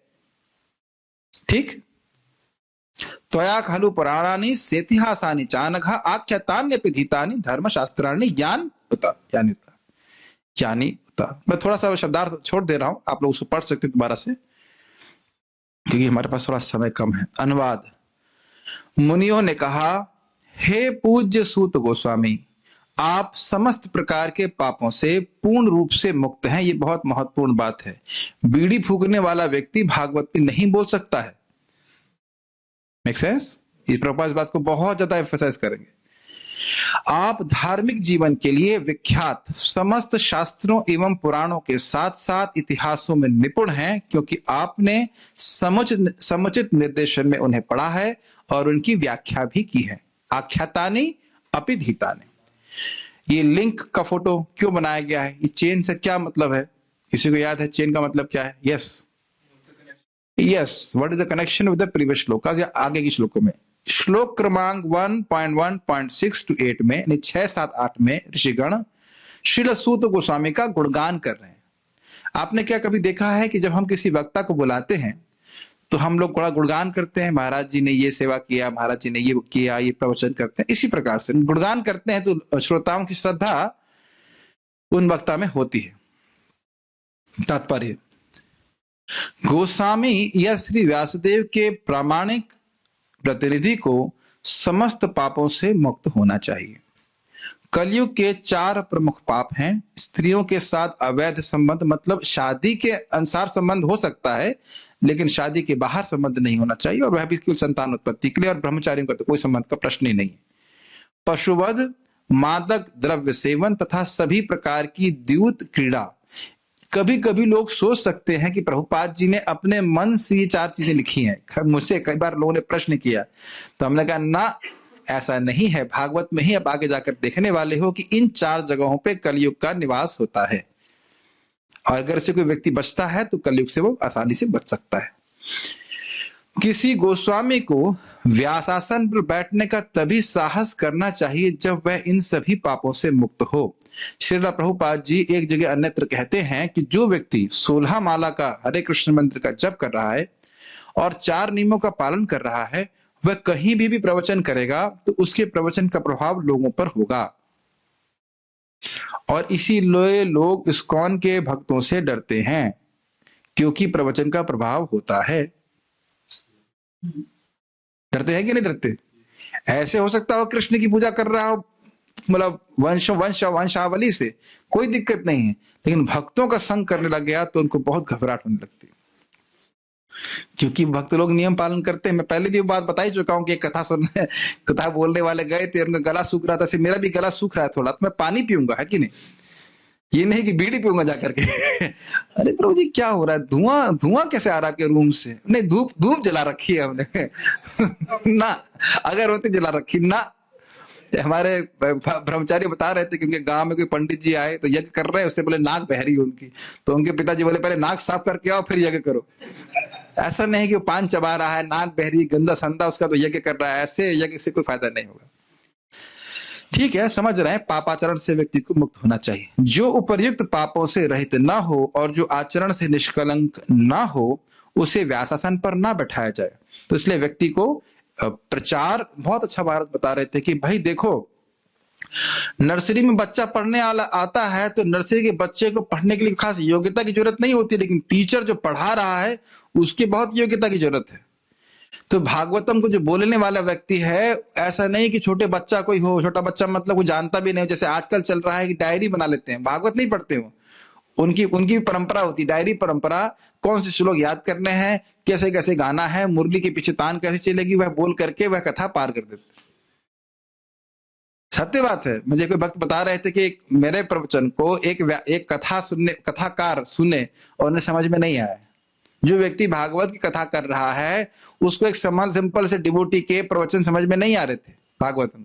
ठीक। त्वया खलु पुराणानि सेतिहासानि चानघ आख्यातान्यपिधीतानि धर्मशास्त्राणि यानी उता। मैं थोड़ा सा शब्दार्थ छोड़ दे रहा हूं, आप लोग उसको पढ़ सकते हैं दोबारा से, क्योंकि हमारे पास थोड़ा समय कम है। अनुवाद। मुनियों ने कहा, हे पूज्य सूत गोस्वामी, आप समस्त प्रकार के पापों से पूर्ण रूप से मुक्त हैं। ये बहुत महत्वपूर्ण बात है। बीड़ी फूकने वाला व्यक्ति भागवत में नहीं बोल सकता है। Make sense? इस प्रभुपाद इस बात को बहुत ज्यादा एम्फसाइज करेंगे। आप धार्मिक जीवन के लिए विख्यात समस्त शास्त्रों एवं पुराणों के साथ साथ इतिहासों में निपुण हैं, क्योंकि आपने समुचित निर्देशन में उन्हें पढ़ा है और उनकी व्याख्या भी की है। आख्यातानि अपिधीतानि। ये लिंक का फोटो क्यों बनाया गया है? ये चेन से क्या मतलब है? किसी को याद है चेन का मतलब क्या है? Yes, what is the connection with the previous shlokas, या आगे की श्लोकों में? श्लोक क्रमांक 1.1.6 to 8 में, 6, 7, 8 में ऋषिगण श्रील सूत गोस्वामी का गुणगान कर रहे हैं। आपने क्या कभी देखा है कि जब हम किसी वक्ता को बुलाते हैं तो हम लोग बड़ा गुणगान करते हैं, महाराज जी ने ये सेवा किया, महाराज जी ने ये किया, ये प्रवचन करते हैं। इसी प्रकार से गुणगान करते हैं तो श्रोताओं की श्रद्धा उन वक्ता में होती है। तात्पर्य, गोस्वामी या श्री व्यासदेव के प्रामाणिक प्रतिनिधि को समस्त पापों से मुक्त होना चाहिए। कलयुग के 4 प्रमुख पाप हैं। स्त्रियों के साथ अवैध संबंध, मतलब शादी के अनुसार संबंध हो सकता है लेकिन शादी के बाहर संबंध नहीं होना चाहिए, और वह भी केवल संतान उत्पत्ति के लिए, और ब्रह्मचारियों का तो कोई संबंध का प्रश्न ही नहीं। पशुवध, मादक द्रव्य सेवन तथा सभी प्रकार की द्यूत क्रीड़ा। कभी कभी लोग सोच सकते हैं कि प्रभुपाद जी ने अपने मन से ये 4 चीजें लिखी हैं। मुझसे कई बार लोगों ने प्रश्न किया तो हमने कहा ना, ऐसा नहीं है। भागवत में ही आप आगे जाकर देखने वाले हो कि इन 4 जगहों पे कलयुग का निवास होता है, और अगर से कोई व्यक्ति बचता है तो कलयुग से वो आसानी से बच सकता है। किसी गोस्वामी को व्यासासन पर बैठने का तभी साहस करना चाहिए जब वह इन सभी पापों से मुक्त हो। श्रील प्रभुपाद जी एक जगह अन्यत्र कहते हैं कि जो व्यक्ति 16 माला का हरे कृष्ण मंत्र का जप कर रहा है और 4 नियमों का पालन कर रहा है, वह कहीं भी प्रवचन करेगा तो उसके प्रवचन का प्रभाव लोगों पर होगा। और इसीलिए लोग इस्कॉन के भक्तों से डरते हैं, क्योंकि प्रवचन का प्रभाव होता है। डरते हैं कि नहीं डरते? ऐसे हो सकता हो कृष्ण की पूजा कर रहा हो, मतलब वंशावली से कोई दिक्कत नहीं है, लेकिन भक्तों का संग करने लग गया तो उनको बहुत घबराहट होने लगती है, क्योंकि भक्त लोग नियम पालन करते हैं। मैं पहले भी बात बता ही चुका हूं कि एक कथा बोलने वाले गए थे, उनका गला सूख रहा था, से मेरा भी गला सूख रहा है थोड़ा, तो मैं पानी पीऊंगा, है कि नहीं? ये नहीं कि बीड़ी पीऊंगा जाकर के। अरे प्रभु जी क्या हो रहा है? धुआं कैसे आ रहा है आपके रूम से? नहीं, धूप जला रखी है हमने। ना, अगर होती जला रखी ना। हमारे ब्रह्मचारी बता रहे थे, क्योंकि गांव में कोई पंडित जी आए तो यज्ञ कर रहे हैं, उससे पहले नाक बह रही है उनकी, तो उनके पिताजी बोले पहले नाक साफ करके आओ फिर यज्ञ करो। ऐसा नहीं कि वो पान चबा रहा है, नाक बह रही, गंदा संदा उसका तो यज्ञ कर रहा है, ऐसे यज्ञ से कोई फायदा नहीं होगा। ठीक है, समझ रहे हैं? पापाचरण से व्यक्ति को मुक्त होना चाहिए। जो उपर्युक्त पापों से रहित ना हो और जो आचरण से निष्कलंक ना हो, उसे व्यासासन पर ना बैठाया जाए। तो इसलिए व्यक्ति को प्रचार, बहुत अच्छा भारत बता रहे थे कि भाई देखो, नर्सरी में बच्चा पढ़ने वाला आता है तो नर्सरी के बच्चे को पढ़ने के लिए खास योग्यता की जरूरत नहीं होती, लेकिन टीचर जो पढ़ा रहा है उसकी बहुत योग्यता की जरूरत है। तो भागवतम को जो बोलने वाला व्यक्ति है, ऐसा नहीं कि छोटे बच्चा कोई हो, छोटा बच्चा मतलब कोई जानता भी नहीं हो, जैसे आजकल चल रहा है कि डायरी बना लेते हैं, भागवत नहीं पढ़ते हो। उनकी परंपरा होती, डायरी परंपरा, कौन से श्लोक याद करने हैं, कैसे कैसे गाना है, मुरली के पीछे तान कैसे चलेगी, वह बोल करके वह कथा पार कर देते। सत्य बात है। मुझे कोई भक्त बता रहे थे कि मेरे प्रवचन को एक कथाकार सुने और उन्हें समझ में नहीं आया। जो व्यक्ति भागवत की कथा कर रहा है उसको एक सिंपल से डिवोटी के प्रवचन समझ में नहीं आ रहे थे भागवत में,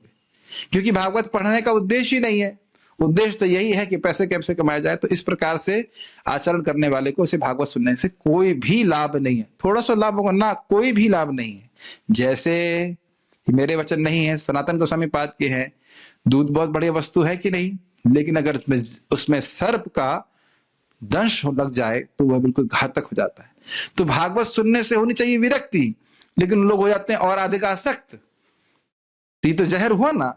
क्योंकि भागवत पढ़ने का उद्देश्य ही नहीं है। उद्देश्य तो यही है कि पैसे कैसे कमाया जाए। तो इस प्रकार से आचरण करने वाले को इसे भागवत सुनने से कोई भी लाभ नहीं है। थोड़ा सा लाभ होगा ना, कोई भी लाभ नहीं है। जैसे ये मेरे वचन नहीं है, सनातन गोस्वामी पाद के हैं। दूध बहुत बढ़िया वस्तु है कि नहीं, लेकिन अगर उसमें सर्प का दंश लग जाए तो वह बिल्कुल घातक हो जाता है। तो भागवत सुनने से होनी चाहिए विरक्ति, लेकिन लोग हो जाते हैं और अधिक आसक्त। तो ये तो जहर हुआ ना।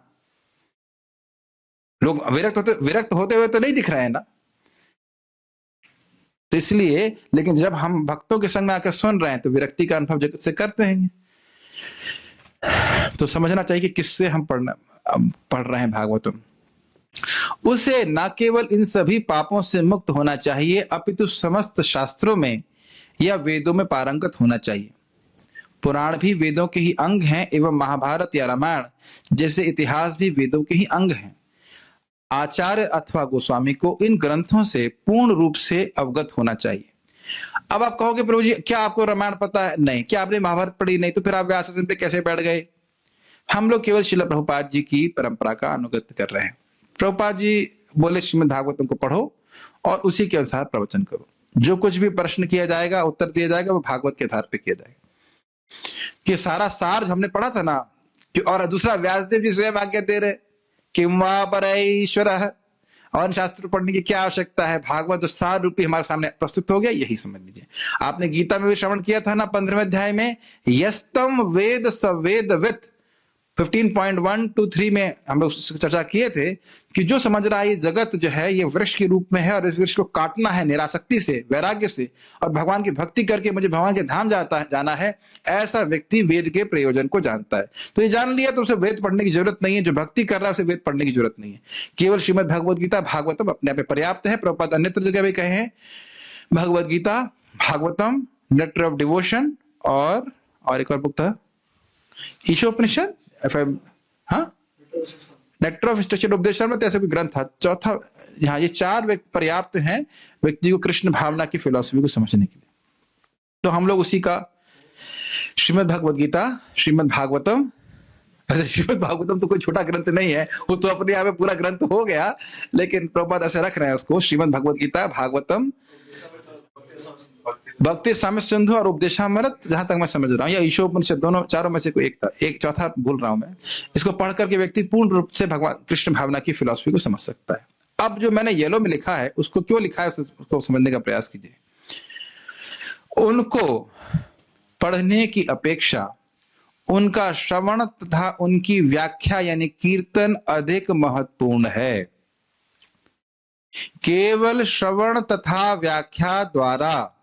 लोग विरक्त होते हुए तो नहीं दिख रहे हैं ना। तो इसलिए, लेकिन जब हम भक्तों के संग में आकर सुन रहे हैं तो विरक्ति का अनुभव जगत से करते हैं। तो समझना चाहिए कि किससे हम पढ़ रहे हैं भागवतम। उसे न केवल इन सभी पापों से मुक्त होना चाहिए, अपितु समस्त शास्त्रों में या वेदों में पारंगत होना चाहिए। पुराण भी वेदों के ही अंग हैं एवं महाभारत या रामायण जैसे इतिहास भी वेदों के ही अंग हैं। आचार्य अथवा गोस्वामी को इन ग्रंथों से पूर्ण रूप से अवगत होना चाहिए। अब आप कहोगे प्रभु जी क्या आपको रामायण पता है? नहीं। क्या आपने महाभारत पढ़ी? नहीं। तो फिर आप व्यास आसन पे कैसे बैठ गए? हम लोग केवल श्रील प्रभुपाद जी की परंपरा का अनुगत कर रहे हैं। प्रभुपाद जी बोले श्रीमद् भागवतम को पढ़ो और उसी के अनुसार प्रवचन करो। जो कुछ भी प्रश्न किया जाएगा, उत्तर दिया जाएगा, वो भागवत के आधार पर किया जाएगा। कि सारा सार हमने पढ़ा था ना। और दूसरा व्यासदेव जी स्वयं आज्ञा दे रहे किम वा परैश्वरः, और शास्त्र पढ़ने की क्या आवश्यकता है? भागवत जो सार रूपी हमारे सामने प्रस्तुत हो गया, यही समझ लीजिए। आपने गीता में भी श्रवण किया था ना 15वें अध्याय में, यस्तम वेद सवेदवित् 15.1-3 में हम लोग चर्चा किए थे कि जो समझ रहा है ये जगत जो है ये वृक्ष के रूप में है और इस वृक्ष को काटना है निरासक्ति से, वैराग्य से, और भगवान की भक्ति करके मुझे भगवान के धाम जाना है, ऐसा व्यक्ति वेद के प्रयोजन को जानता है। तो ये जान लिया तो उसे वेद पढ़ने की जरूरत नहीं है। जो भक्ति कर रहा है उसे वेद पढ़ने की जरूरत नहीं है। केवल श्रीमद् भगवद गीता भागवतम अपने आप में पर्याप्त है। प्रभुपाद अन्यत्र जगह भी कहे हैं Bhagavad Gita, Bhagavatam, nectar of devotion, और एक और बुक था ईशोपनिषद, नेक्टर ऑफ स्ट्रक्चर उपदेशर में ऐसा कोई ग्रंथ था। चौथा, यहाँ ये 4 पर्याप्त हैं व्यक्ति को कृष्ण भावना की फिलॉसफी को समझने के लिए। तो हम लोग उसी का श्रीमद् भगवद गीता, श्रीमद् भागवतम, श्रीमद् भागवतम तो कोई छोटा ग्रंथ नहीं है, वो तो अपने आप में पूरा ग्रंथ हो गया, लेकिन प्रभुपाद ऐसे रख रहे हैं उसको श्रीमद् भगवद गीता, भागवतम, भक्ति साम्य सिंधु और उपदेशामृत, जहां तक मैं समझ रहा हूँ, या ईशोपनिषद, दोनों चारों में से कोई एक था, एक चौथा भूल रहा हूं मैं। इसको पढ़ करके व्यक्ति पूर्ण रूप से भगवान कृष्ण भावना की फिलॉसफी को समझ सकता है। अब जो मैंने येलो में लिखा है उसको क्यों लिखा है उसको समझने का प्रयास कीजिए। उनको पढ़ने की अपेक्षा उनका श्रवण तथा उनकी व्याख्या यानी कीर्तन अधिक महत्वपूर्ण है। केवल श्रवण तथा व्याख्या द्वारा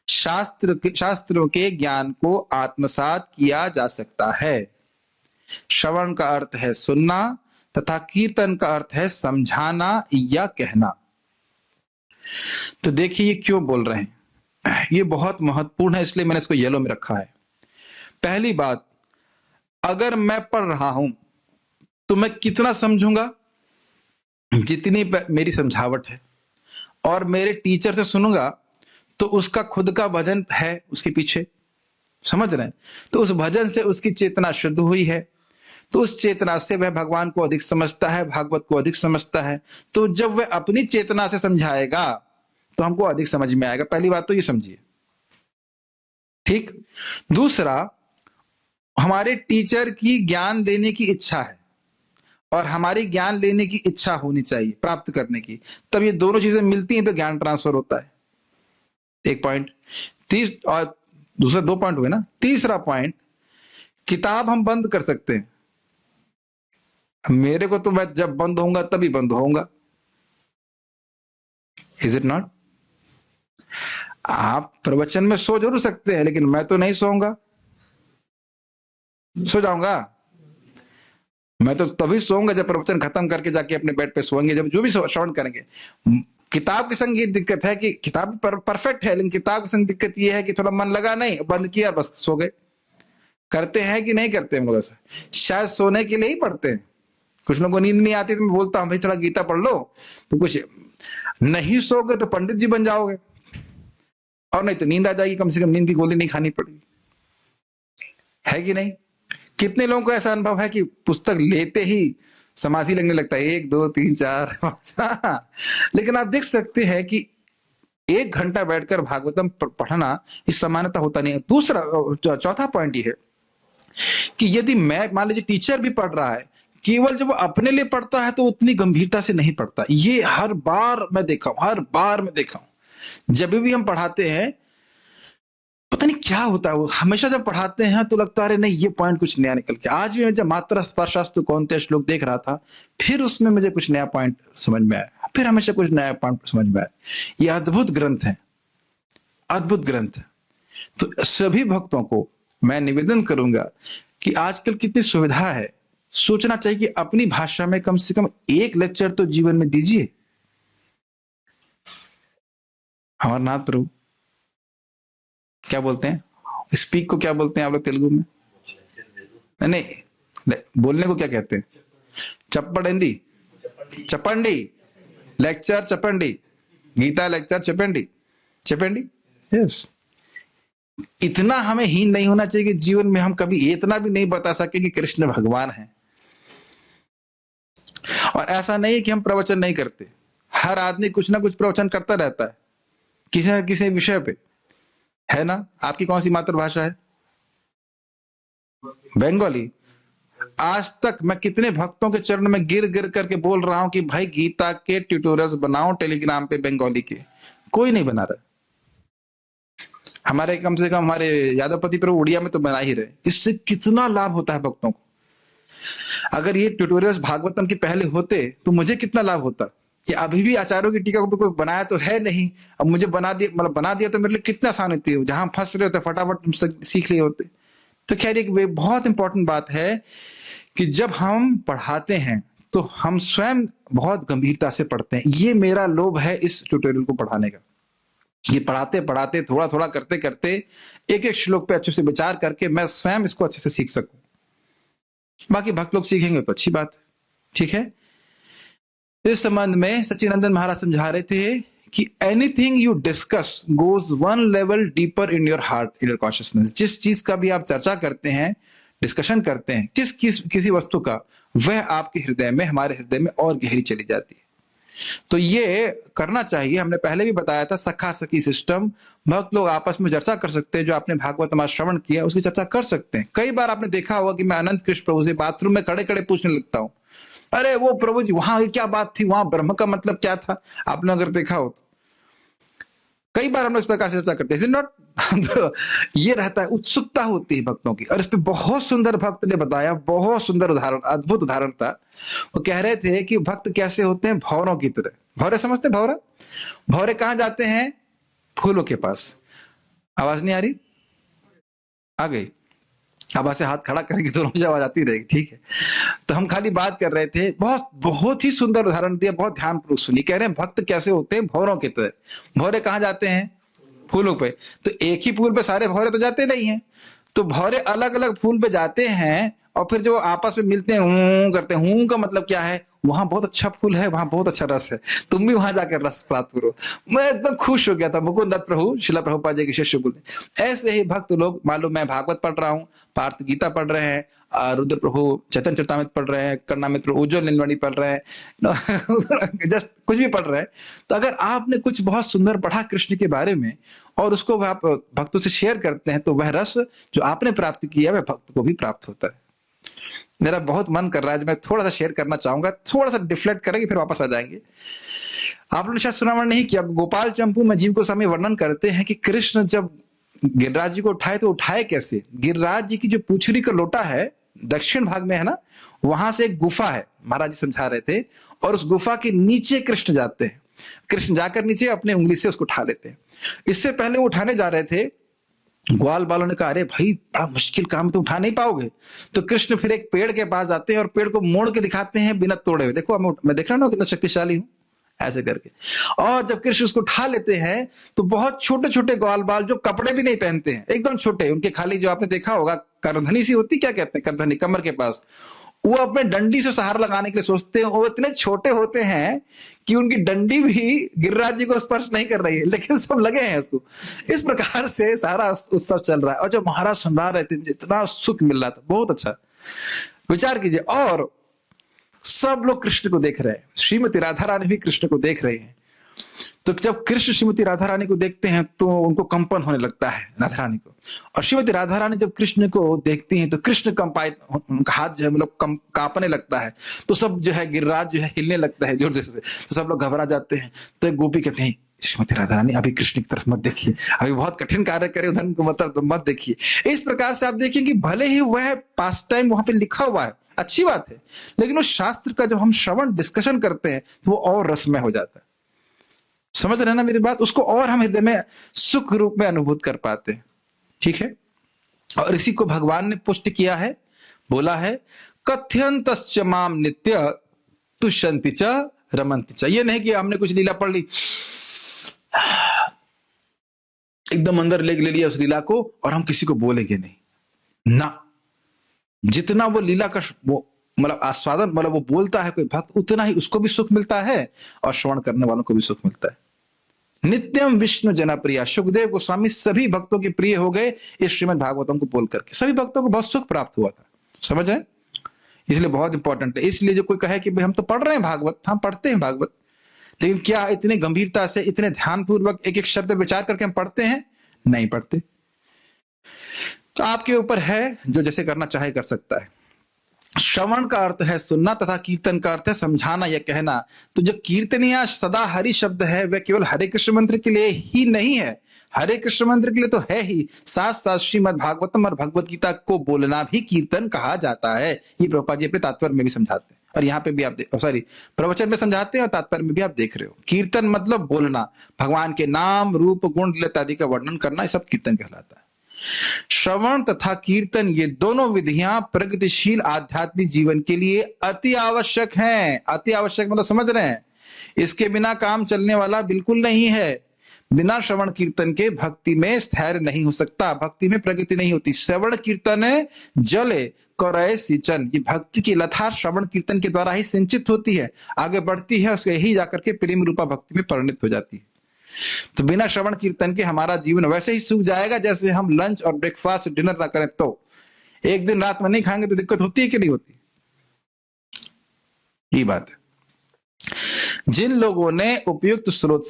शास्त्रों के ज्ञान को आत्मसात किया जा सकता है। श्रवण का अर्थ है सुनना तथा कीर्तन का अर्थ है समझाना या कहना। तो देखिए ये क्यों बोल रहे हैं, ये बहुत महत्वपूर्ण है, इसलिए मैंने इसको येलो में रखा है। पहली बात, अगर मैं पढ़ रहा हूं तो मैं कितना समझूंगा? जितनी मेरी समझावट है। और मेरे टीचर से सुनूंगा तो उसका खुद का भजन है उसके पीछे, समझ रहे हैं? तो उस भजन से उसकी चेतना शुद्ध हुई है, तो उस चेतना से वह भगवान को अधिक समझता है, भागवत को अधिक समझता है। तो जब वह अपनी चेतना से समझाएगा तो हमको अधिक समझ में आएगा। पहली बात तो ये समझिए, ठीक। दूसरा, हमारे टीचर की ज्ञान देने की इच्छा है और हमारी ज्ञान लेने की इच्छा होनी चाहिए, प्राप्त करने की। तब ये दोनों चीजें मिलती हैं तो ज्ञान ट्रांसफर होता है। एक पॉइंट। और दूसरा 2 पॉइंट हुए ना। तीसरा पॉइंट, किताब हम बंद कर सकते हैं। मेरे को तो मैं जब बंद होऊंगा तभी बंद होऊंगा। Is it not? आप प्रवचन में सो जरूर सकते हैं, लेकिन मैं तो नहीं सोऊंगा। सो जाऊंगा मैं तो तभी सोऊंगा जब प्रवचन खत्म करके जाके अपने बेड पे सोएंगे, जब जो भी श्रवण करेंगे। किताब के संग ये दिक्कत है कि किताब परफेक्ट है, लेकिन किताब के संग दिक्कत ये है कि थोड़ा मन लगा नहीं, बंद किया, बस सो गए। करते हैं कि नहीं करते हम लोग ऐसा? शायद सोने के लिए ही पढ़ते हैं। कुछ लोगों को नींद नहीं आती तो मैं बोलता हूँ भाई थोड़ा गीता पढ़ लो, तो कुछ नहीं सोगे तो पंडित जी बन जाओगे, और नहीं तो नींद आ जाएगी, कम से कम नींद की गोली नहीं खानी पड़ेगी, है कि नहीं? कितने लोगों को ऐसा अनुभव है कि पुस्तक लेते ही समाधि लगने लगता है, 1 2 3 4 5। लेकिन आप देख सकते हैं कि 1 घंटा बैठकर भागवतम पढ़ना इस समानता होता नहीं है। दूसरा, चौथा पॉइंट ये है कि यदि मैं मान लीजिए टीचर भी पढ़ रहा है, केवल जब वो अपने लिए पढ़ता है तो उतनी गंभीरता से नहीं पढ़ता। ये हर बार मैं देखा हूं, हर बार मैं देखा हूं। जब भी हम पढ़ाते हैं पता नहीं क्या होता है, वो हमेशा जब पढ़ाते हैं तो लगता है अरे नहीं ये पॉइंट कुछ नया निकल के। आज भी मैं जब मात्रा स्पर्शास्तु कौन्तेय श्लोक देख रहा था, फिर उसमें मुझे कुछ नया पॉइंट समझ में आया, फिर हमेशा कुछ नया पॉइंट समझ में आया। ये अद्भुत ग्रंथ है, अद्भुत ग्रंथ है। तो सभी भक्तों को मैं निवेदन करूंगा कि आजकल कितनी सुविधा है, सोचना चाहिए कि अपनी भाषा में कम से कम एक लेक्चर तो जीवन में दीजिए। अमरनाथ प्रभु क्या बोलते हैं, स्पीक को क्या बोलते हैं आप लोग तेलुगु में? नहीं, बोलने को क्या कहते हैं? चप्पड़ेंदी, चपंडी, लेक्चर चपंडी, गीता लेक्चर चपंडी, चपंडी। यस, इतना हमें हीन नहीं होना चाहिए कि जीवन में हम कभी इतना भी नहीं बता सके कि कृष्ण भगवान है। और ऐसा नहीं है कि हम प्रवचन नहीं करते, हर आदमी कुछ ना कुछ प्रवचन करता रहता है किसी न किसी विषय पे, है ना? आपकी कौन सी मातृभाषा है? बंगाली। आज तक मैं कितने भक्तों के चरण में गिर गिर करके बोल रहा हूं कि भाई गीता के ट्यूटोरियल्स बनाओ टेलीग्राम पे बंगाली के, कोई नहीं बना रहा। हमारे कम से कम हमारे यादवपति प्रभु उड़िया में तो बना ही रहे। इससे कितना लाभ होता है भक्तों को। अगर ये ट्यूटोरियल्स भागवतम के पहले होते तो मुझे कितना लाभ होता। ये अभी भी आचार्यों की टीका को कोई बनाया तो है नहीं, अब मुझे बना दिया, मतलब बना दिया तो मेरे लिए कितना आसान होती है। जहां फंस रहे होते फटाफट सीख लिए होते। तो खैर एक बहुत इंपॉर्टेंट बात है कि जब हम पढ़ाते हैं तो हम स्वयं बहुत गंभीरता से पढ़ते हैं। ये मेरा लोभ है इस ट्यूटोरियल को पढ़ाने का। ये पढ़ाते पढ़ाते थोड़ा थोड़ा करते करते एक एक श्लोक पे अच्छे से विचार करके मैं स्वयं इसको अच्छे से सीख सकूं। बाकी भक्त लोग सीखेंगे तो अच्छी बात है, ठीक है। इस संबंध में सच्चिदानंद महाराज समझा रहे थे कि anything you discuss goes one level deeper in your heart, in your consciousness. जिस चीज का भी आप चर्चा करते हैं, डिस्कशन करते हैं, किसी वस्तु का, वह आपके हृदय में, हमारे हृदय में और गहरी चली जाती है। तो ये करना चाहिए। हमने पहले भी बताया था सखा सखी सिस्टम, भक्त लोग आपस में चर्चा कर सकते हैं। जो आपने भागवत श्रवण किया उसकी चर्चा कर सकते हैं। कई बार आपने देखा होगा कि मैं अनंत कृष्ण प्रभु से बाथरूम में खड़े खड़े पूछने लगता हूं, अरे वो प्रभु जी वहां क्या बात थी, वहां ब्रह्म का मतलब क्या था? आपने अगर देखा हो तो कई बार हम लोग इस प्रकार से चर्चा करते हैं। नॉट ये रहता है, उत्सुकता होती है भक्तों की। और इस पे बहुत सुंदर भक्त ने बताया, बहुत सुंदर उदाहरण, अद्भुत उदाहरण था। वो कह रहे थे कि भक्त कैसे होते हैं, भौरों की तरह। भौरे समझते? भौरा, भौरे कहां जाते हैं? फूलों के पास। आवाज नहीं आ रही? आ गई? अब ऐसे हाथ खड़ा करेंगे तो मुझे आवाज आती रहेगी, ठीक है। तो हम खाली बात कर रहे थे, बहुत बहुत ही सुंदर उदाहरण दिया, बहुत ध्यानपूर्वक सुनिए। कह रहे हैं भक्त कैसे होते हैं, भौरों की तरह। भौरे कहां जाते हैं? फूलों पे। तो एक ही फूल पे सारे भौरे तो जाते नहीं हैं, तो भौरे अलग अलग फूल पे जाते हैं और फिर जो आपस में मिलते हैं हूं करते हैं। हूं का मतलब क्या है? वहां बहुत अच्छा फूल है, वहां बहुत अच्छा रस है, तुम भी वहां जाकर रस प्राप्त करो। मैं एकदम खुश हो गया था। मुकुंद दत्त प्रभु शिला प्रभुपाद जी के शिष्य बोले। ऐसे ही भक्त लोग, मालूम मैं भागवत पढ़ रहा हूँ, पार्थ गीता पढ़ रहे हैं, रुद्र प्रभु चैतन्य चरितामृत पढ़ रहे हैं, कन्ना मित्र उज्ज्वल नीलमणि पढ़ रहे हैं, जस्ट कुछ भी पढ़ रहे हैं। तो अगर आपने कुछ बहुत सुंदर पढ़ा कृष्ण के बारे में और उसको आप भक्तों से शेयर करते हैं तो वह रस जो आपने प्राप्त किया वह भक्त को भी प्राप्त होता है। मेरा बहुत मन कर रहा है, मैं थोड़ा सा शेयर करना चाहूंगा, थोड़ा सा डिफ्लेक्ट करेंगे फिर वापस आ जाएंगे। आप लोगों ने शायद सुना नहीं किया, गोपाल चंपू में जीव गोस्वामी वर्णन करते हैं कि कृष्ण जब गिरिराज जी को उठाए तो उठाए कैसे। गिरिराज जी की जो पूछड़ी का लोटा है दक्षिण भाग में है ना, वहां से एक गुफा है, महाराज जी समझा रहे थे, और उस गुफा के नीचे कृष्ण जाते हैं। कृष्ण जाकर नीचे अपने उंगली से उसको उठा लेते हैं। इससे पहले वो उठाने जा रहे थे, ग्वाल वालों ने कहा अरे भाई बड़ा मुश्किल काम, तुम उठा नहीं पाओगे। तो कृष्ण फिर एक पेड़ के पास जाते हैं और पेड़ को मोड़ के दिखाते हैं बिना तोड़े हुए। देखो मैं देख रहा हूं कितना शक्तिशाली हूं, ऐसे करके। और जब कृष्ण उसको उठा लेते हैं तो बहुत छोटे छोटे ग्वाल बाल जो कपड़े भी नहीं पहनते हैं, एकदम छोटे, उनके खाली जो आपने देखा होगा करधनी सी होती, क्या कहते हैं करधनी, कमर के पास, वो अपने डंडी से सहारा लगाने के लिए सोचते हैं। वो इतने छोटे होते हैं कि उनकी डंडी भी गिरिराज जी को स्पर्श नहीं कर रही है, लेकिन सब लगे हैं उसको। इस प्रकार से सारा उत्सव चल रहा है। और जब महाराज सुना रहे थे मुझे इतना सुख मिल रहा था, बहुत अच्छा। विचार कीजिए, और सब लोग कृष्ण को देख रहे हैं, श्रीमती राधा रानी भी कृष्ण को देख रहे हैं। तो जब कृष्ण श्रीमती राधा रानी को देखते हैं तो उनको कंपन होने लगता है राधा रानी को, और श्रीमती राधा रानी जब कृष्ण को देखती हैं तो कृष्ण कंपायित, उनका हाथ जो है मतलब कांपने लगता है। तो सब जो है गिरिराज जो है हिलने लगता है जोर से, तो सब लोग घबरा जाते हैं। तो एक गोपी कहते हैं श्रीमती राधा रानी अभी कृष्ण की तरफ मत देखिए, अभी बहुत कठिन कार्य करे उधर को मतलब तो मत देखिए। इस प्रकार से आप देखिए कि भले ही वह पास टाइम वहां पे लिखा हुआ है, अच्छी बात है, लेकिन उस शास्त्र का जब हम श्रवण डिस्कशन करते हैं तो वो और रसमय हो जाता है। समझ रहे हैं ना मेरी बात? उसको और हम हृदय में सुख रूप में अनुभूत कर पाते हैं। ठीक है, और इसी को भगवान ने पुष्ट किया है, बोला है कथ्यंतश्च माम नित्य तुष्यन्ति च रमन्ति च। ये नहीं कि हमने कुछ लीला पढ़ ली, एकदम अंदर ले लिया उस लीला को और हम किसी को बोलेंगे नहीं ना। जितना वो लीला का वो मतलब आस्वादन मतलब वो बोलता है कोई भक्त, उतना ही उसको भी सुख मिलता है और श्रवण करने वालों को भी सुख मिलता है। नित्यम विष्णु जनप्रिया, सुखदेव गोस्वामी सभी भक्तों के प्रिय हो गए इस श्रीमद् भागवतम को बोल करके। सभी भक्तों को बहुत सुख प्राप्त हुआ था, समझ रहे? इसलिए बहुत इंपॉर्टेंट है। इसलिए जो कोई कहे कि भाई हम तो पढ़ रहे हैं भागवत, हम पढ़ते हैं भागवत, लेकिन क्या इतनी गंभीरता से इतने ध्यानपूर्वक एक एक शब्द विचार करके हम पढ़ते हैं? नहीं पढ़ते। तो आपके ऊपर है, जो जैसे करना चाहे कर सकता है। श्रवण का अर्थ है सुनना तथा कीर्तन का अर्थ है समझाना या कहना। तो जो कीर्तनिया सदा हरि शब्द है वह केवल हरे कृष्ण मंत्र के लिए ही नहीं है, हरे कृष्ण मंत्र के लिए तो है ही, साथ साथ श्रीमद् भागवतम और भगवत गीता को बोलना भी कीर्तन कहा जाता है। ये प्रभुपाद जी अपने तात्पर्य में भी समझाते हैं और यहाँ पे भी आप प्रवचन में समझाते हैं और तात्पर्य में भी आप देख रहे हो। कीर्तन मतलब बोलना, भगवान के नाम रूप गुण ललित आदि का वर्णन करना, ये सब कीर्तन कहलाता है। श्रवण तथा कीर्तन ये दोनों विधियां प्रगतिशील आध्यात्मिक जीवन के लिए अति आवश्यक हैं। अति आवश्यक मतलब समझ रहे हैं, इसके बिना काम चलने वाला बिल्कुल नहीं है। बिना श्रवण कीर्तन के भक्ति में स्थैर्य नहीं हो सकता, भक्ति में प्रगति नहीं होती। श्रवण कीर्तन जले करय सिंचन, ये भक्ति की लथा श्रवण कीर्तन के द्वारा ही सिंचित होती है, आगे बढ़ती है, उसके ही जाकर के प्रेम रूपा भक्ति में परिणत हो जाती है। तो बिना श्रवण कीर्तन के हमारा जीवन वैसे ही सूख जाएगा जैसे हम लंच और ब्रेकफास्ट डिनर ना करें तो। एक दिन रात में नहीं खाएंगे तो दिक्कत होती है कि नहीं होती? ये बात है। जिन लोगों ने उपयुक्त स्रोत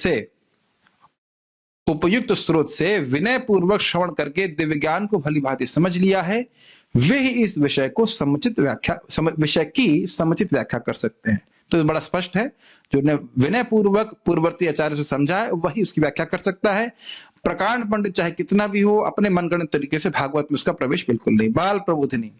से विनय पूर्वक श्रवण करके दिव्य ज्ञान को भली भांति समझ लिया है, वे ही इस विषय को विषय की समुचित व्याख्या कर सकते हैं। तो बड़ा स्पष्ट है, जो ने विनय पूर्वक पूर्ववर्ती आचार्य से समझा है वही उसकी व्याख्या कर सकता है। प्रकांड पंडित चाहे कितना भी हो, अपने मनगढ़ंत तरीके से भागवत में उसका प्रवेश बिल्कुल नहीं। बाल प्रबोधिनी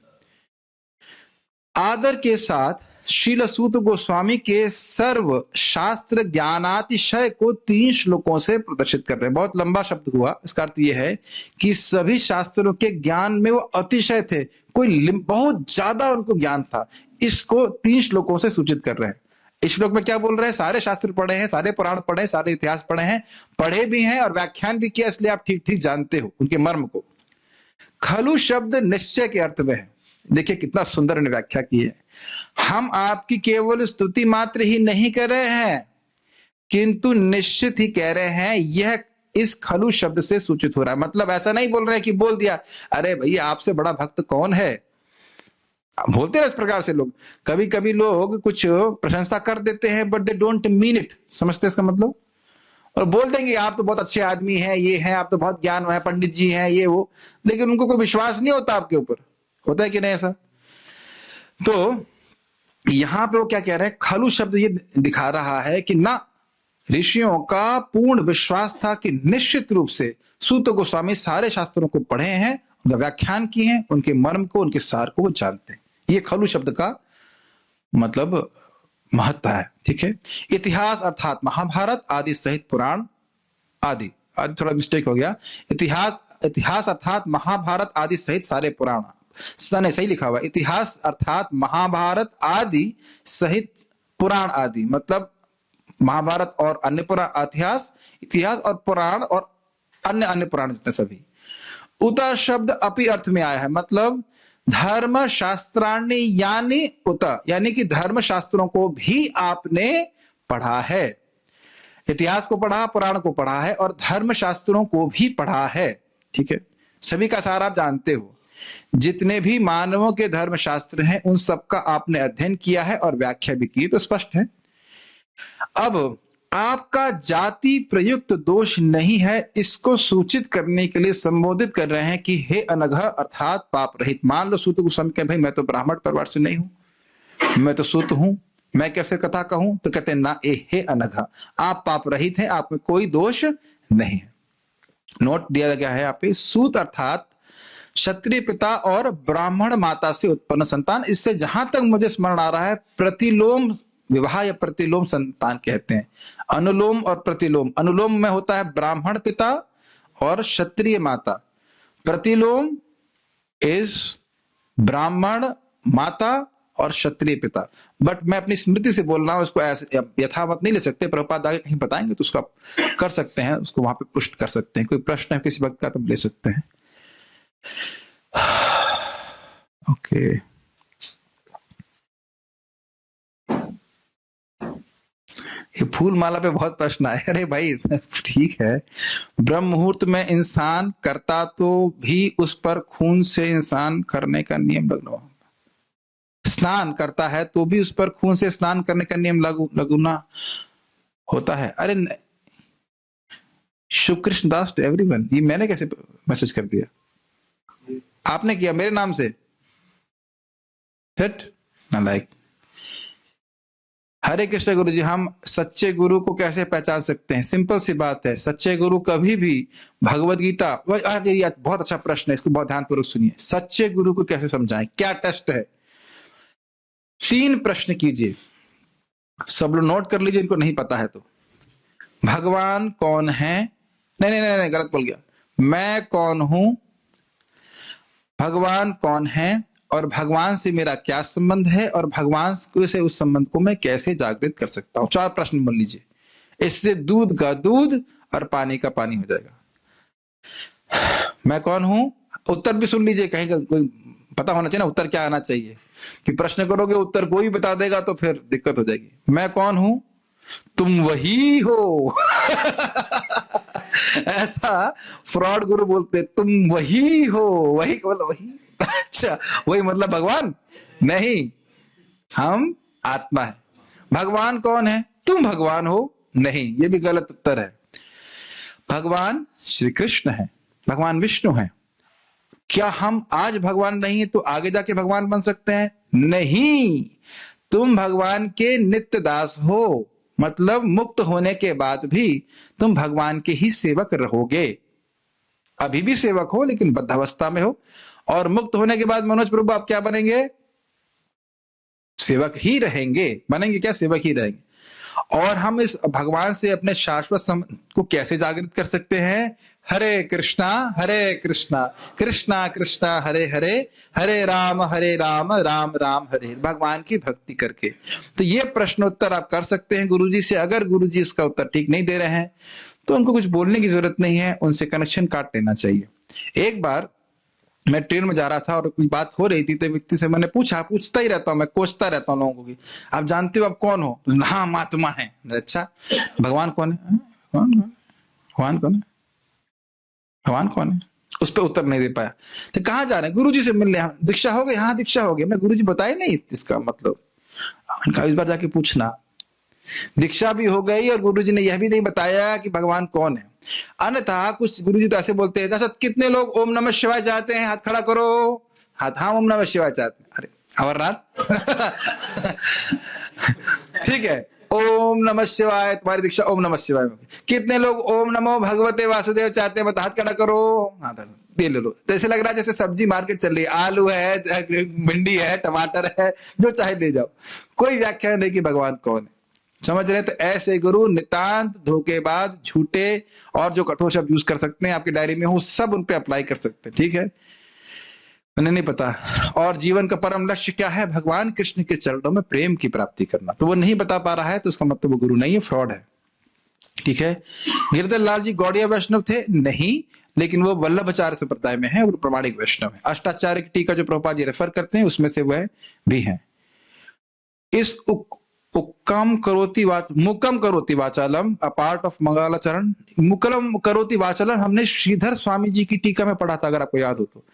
आदर के साथ श्रील सूत गोस्वामी के सर्व शास्त्र ज्ञानातिशय को 3 श्लोकों से प्रदर्शित कर रहे हैं। बहुत लंबा शब्द हुआ, इसका अर्थ यह है कि सभी शास्त्रों के ज्ञान में वो अतिशय थे, कोई बहुत ज्यादा उनको ज्ञान था। इसको 3 श्लोकों से सूचित कर रहे हैं। इस श्लोक में क्या बोल रहे हैं? सारे शास्त्र पढ़े हैं, सारे पुराण पढ़े हैं, सारे इतिहास पढ़े हैं, पढ़े भी हैं और व्याख्यान भी किया, इसलिए आप ठीक ठीक जानते हो उनके मर्म को। खलु शब्द निश्चय के अर्थ में है। देखिए कितना सुंदर ने व्याख्या की है। हम आपकी केवल स्तुति मात्र ही नहीं कर रहे हैं, किंतु निश्चित ही कह रहे हैं। यह इस खलु शब्द से सूचित हो रहा है। मतलब ऐसा नहीं बोल रहे हैं कि बोल दिया अरे भैया आपसे बड़ा भक्त कौन है, बोलते हैं इस प्रकार से लोग। कभी कभी लोग कुछ प्रशंसा कर देते हैं but they don't mean it, समझते इसका मतलब, और बोल देंगे आप तो बहुत अच्छे आदमी हैं, ये हैं, आप तो बहुत ज्ञान है, पंडित जी हैं, ये वो, लेकिन उनको कोई विश्वास नहीं होता आपके ऊपर। होता है कि नहीं ऐसा? तो यहां पे वो क्या कह रहे हैं, खलु शब्द ये दिखा रहा है कि ना, ऋषियों का पूर्ण विश्वास था कि निश्चित रूप से सूत गोस्वामी सारे शास्त्रों को पढ़े हैं, उनका व्याख्यान किए हैं, उनके मर्म को, उनके सार को वो जानते हैं। ये खलु शब्द का मतलब महत्व है। ठीक है, इतिहास अर्थात महाभारत आदि सहित पुराण आदि थोड़ा मिस्टेक हो गया, इतिहास अर्थात महाभारत आदि सहित सारे पुराण, सही लिखा हुआ, इतिहास अर्थात महाभारत आदि सहित पुराण आदि, मतलब महाभारत और अन्य पुराण, इतिहास और पुराण और अन्य पुराण जितने सभी। उता शब्द अपि अर्थ में आया है, मतलब धर्म शास्त्राणी यानी उता, यानी कि धर्म शास्त्रों को भी आपने पढ़ा है। इतिहास को पढ़ा, पुराण को पढ़ा है और धर्म शास्त्रों को भी पढ़ा है। ठीक है, सभी का सार आप जानते हो। जितने भी मानवों के धर्म शास्त्र हैं उन सबका आपने अध्ययन किया है और व्याख्या भी की, तो स्पष्ट है। अब आपका जाति प्रयुक्त दोष नहीं है, इसको सूचित करने के लिए संबोधित कर रहे हैं कि हे अनघ अर्थात पाप रहित। मान लो सूत गोस्वामी कहे भाई मैं तो ब्राह्मण परिवार से नहीं हूं, मैं तो सूत हूं, मैं कैसे कथा कहूं? तो कहते हैं ना, हे अनघ, आप पाप रहित हैं, आप में कोई दोष नहीं है। नोट दिया गया है यहाँ पे, सूत अर्थात क्षत्रिय पिता और ब्राह्मण माता से उत्पन्न संतान। इससे जहां तक मुझे स्मरण आ रहा है, प्रतिलोम विवाह या प्रतिलोम संतान कहते हैं। अनुलोम और प्रतिलोम, अनुलोम में होता है ब्राह्मण पिता और क्षत्रिय माता, प्रतिलोम इज ब्राह्मण माता और क्षत्रिय पिता। बट मैं अपनी स्मृति से बोल रहा हूं, इसको ऐसे यथावत नहीं ले सकते, प्रभुपाद आगे कहीं बताएंगे तो उसको आप कर सकते हैं, उसको वहां पे पुष्ट कर सकते हैं। कोई प्रश्न है किसी वक्त का तो ले सकते हैं। ओके, ये फूल माला पे बहुत प्रश्न आए। अरे भाई ठीक है, ब्रह्म मुहूर्त में इंसान करता तो भी उस पर खून से स्नान करने का नियम लगना, स्नान करता है तो भी उस पर खून से स्नान करने का नियम लगना होता है। अरे शुभ कृष्ण दास टू एवरीवन, ये मैंने कैसे मैसेज कर दिया? आपने किया मेरे नाम से? Hit like. हरे कृष्ण गुरु जी, हम सच्चे गुरु को कैसे पहचान सकते हैं? सिंपल सी बात है, सच्चे गुरु कभी भी भगवत गीता, बहुत अच्छा प्रश्न है, इसको बहुत ध्यानपूर्वक सुनिए। सच्चे गुरु को कैसे समझाएं, क्या टेस्ट है? 3 प्रश्न कीजिए, सब लोग नोट कर लीजिए, इनको नहीं पता है तो। भगवान कौन है? नहीं, गलत बोल गया। मैं कौन हूं, भगवान कौन है, और भगवान से मेरा क्या संबंध है, और भगवान से उस संबंध को मैं कैसे जागृत कर सकता हूं। 4 प्रश्न बोल लीजिए, इससे दूध का दूध और पानी का पानी हो जाएगा। मैं कौन हूं, उत्तर भी सुन लीजिए, कहीं का कोई पता होना चाहिए ना उत्तर क्या आना चाहिए, कि प्रश्न करोगे उत्तर कोई बता देगा तो फिर दिक्कत हो जाएगी। मैं कौन हूं, तुम वही हो। ऐसा फ्रॉड गुरु बोलते, तुम वही हो, वही मतलब वही, अच्छा वही मतलब भगवान नहीं, हम आत्मा है। भगवान कौन है, तुम भगवान हो, नहीं, ये भी गलत उत्तर है। भगवान श्री कृष्ण है, भगवान विष्णु है। क्या हम आज भगवान नहीं है तो आगे जाके भगवान बन सकते हैं? नहीं, तुम भगवान के नित्य दास हो, मतलब मुक्त होने के बाद भी तुम भगवान के ही सेवक रहोगे। अभी भी सेवक हो लेकिन बद्धावस्था में हो, और मुक्त होने के बाद मनोज प्रभु आप क्या बनेंगे? सेवक ही रहेंगे। बनेंगे क्या? सेवक ही रहेंगे। और हम इस भगवान से अपने शाश्वत संबंध को कैसे जागृत कर सकते हैं? हरे कृष्णा कृष्णा कृष्णा हरे हरे, हरे राम राम राम हरे। भगवान की भक्ति करके। तो ये प्रश्नोत्तर आप कर सकते हैं गुरुजी से। अगर गुरुजी इसका उत्तर ठीक नहीं दे रहे हैं तो उनको कुछ बोलने की जरूरत नहीं है, उनसे कनेक्शन काट लेना चाहिए। एक बार मैं ट्रेन में जा रहा था और कोई बात हो रही थी, तो व्यक्ति से मैंने पूछता ही रहता हूँ, मैं कोसता रहता हूँ लोगों को कि आप जानते हो आप कौन हो? हाँ, हम आत्मा है। अच्छा, भगवान कौन है? भगवान कौन है? भगवान कौन है? उस पर उत्तर नहीं दे पाया। तो कहाँ जा रहे हैं? गुरुजी से मिलने। दीक्षा हो गई? हाँ दीक्षा हो गई। मैं गुरुजी बताए नहीं इसका मतलब, इस बार जाके पूछना। दीक्षा भी हो गई और गुरुजी ने यह भी नहीं बताया कि भगवान कौन है। अन्यथा कुछ गुरुजी तो ऐसे बोलते हैं, दर्शक कितने लोग ओम नमः शिवाय चाहते हैं? हाथ खड़ा करो। हाथ, हाँ ओम नमः शिवाय चाहते हैं। अरे अमरनाथ ठीक है, ओम नमः शिवाय, तुम्हारी दीक्षा ओम नमः शिवाय। कितने लोग ओम नमो भगवते वासुदेव चाहते हैं? हाथ खड़ा करो। दे लो। तो ऐसे लग रहा है जैसे सब्जी मार्केट चल रही है, आलू है, भिंडी है, टमाटर है, जो चाहे ले जाओ, कोई व्याख्या नहीं कि भगवान कौन है। समझ रहे? तो ऐसे गुरु नितांत धोखेबाज, झूठे, और जो कठोर शब्द यूज कर सकते हैं आपकी डायरी में हो, सब उन पे अप्लाई कर सकते हैं। ठीक है, उन्हें नहीं पता। और जीवन का परम लक्ष्य क्या है? भगवान कृष्ण के चरणों में प्रेम की प्राप्ति करना। तो वो नहीं बता पा रहा है तो उसका मतलब वो गुरु नहीं है, फ्रॉड है। ठीक है, गिरधर लाल जी गौड़िया वैष्णव थे? नहीं, लेकिन वो वल्लभाचार्य संप्रदाय में है, वो प्रमाणिक वैष्णव है। अष्टाचार्य की टीका जो प्रभुपाद जी रेफर करते हैं उसमें से वह भी है। इस मुकम करोति वाचालम, अ पार्ट ऑफ मंगलाचरण। मुकलम करोति वाचालम हमने श्रीधर स्वामी जी की टीका में पढ़ा था, अगर आपको याद हो तो।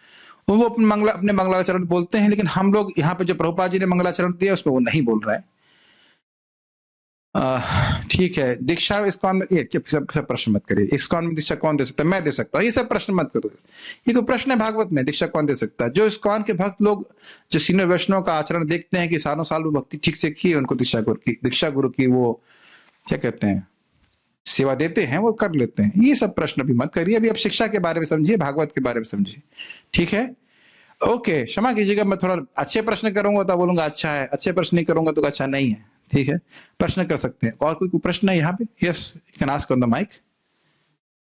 वो अपने मंगलाचरण बोलते हैं, लेकिन हम लोग यहाँ पे जो प्रभुपाद जी ने मंगलाचरण दिया उसमें वो नहीं बोल रहे हैं। ठीक है। दीक्षा इस्कॉन में ये सब प्रश्न मत करिए। इस्कॉन में दीक्षा कौन दे सकता है? मैं दे सकता हूँ। ये सब प्रश्न मत करो। ये कोई प्रश्न है भागवत में? दीक्षा कौन दे सकता है? जो इस्कॉन के भक्त लोग जो सीनियर वैष्णव का आचरण देखते हैं कि सालों साल वो भक्ति ठीक से की है, उनको दीक्षा गुरु की वो क्या कहते हैं सेवा देते हैं, वो कर लेते हैं। ये सब प्रश्न भी मत करिए। अभी आप शिक्षा के बारे में समझिए, भागवत के बारे में समझिए। ठीक है, ओके। क्षमा कीजिएगा, मैं थोड़ा अच्छे प्रश्न करूंगा तो बोलूंगा अच्छा है, अच्छे प्रश्न नहीं करूंगा तो अच्छा नहीं है। ठीक है, प्रश्न कर सकते हैं। और कोई प्रश्न है यहाँ पे? Yes, you can ask on the mic.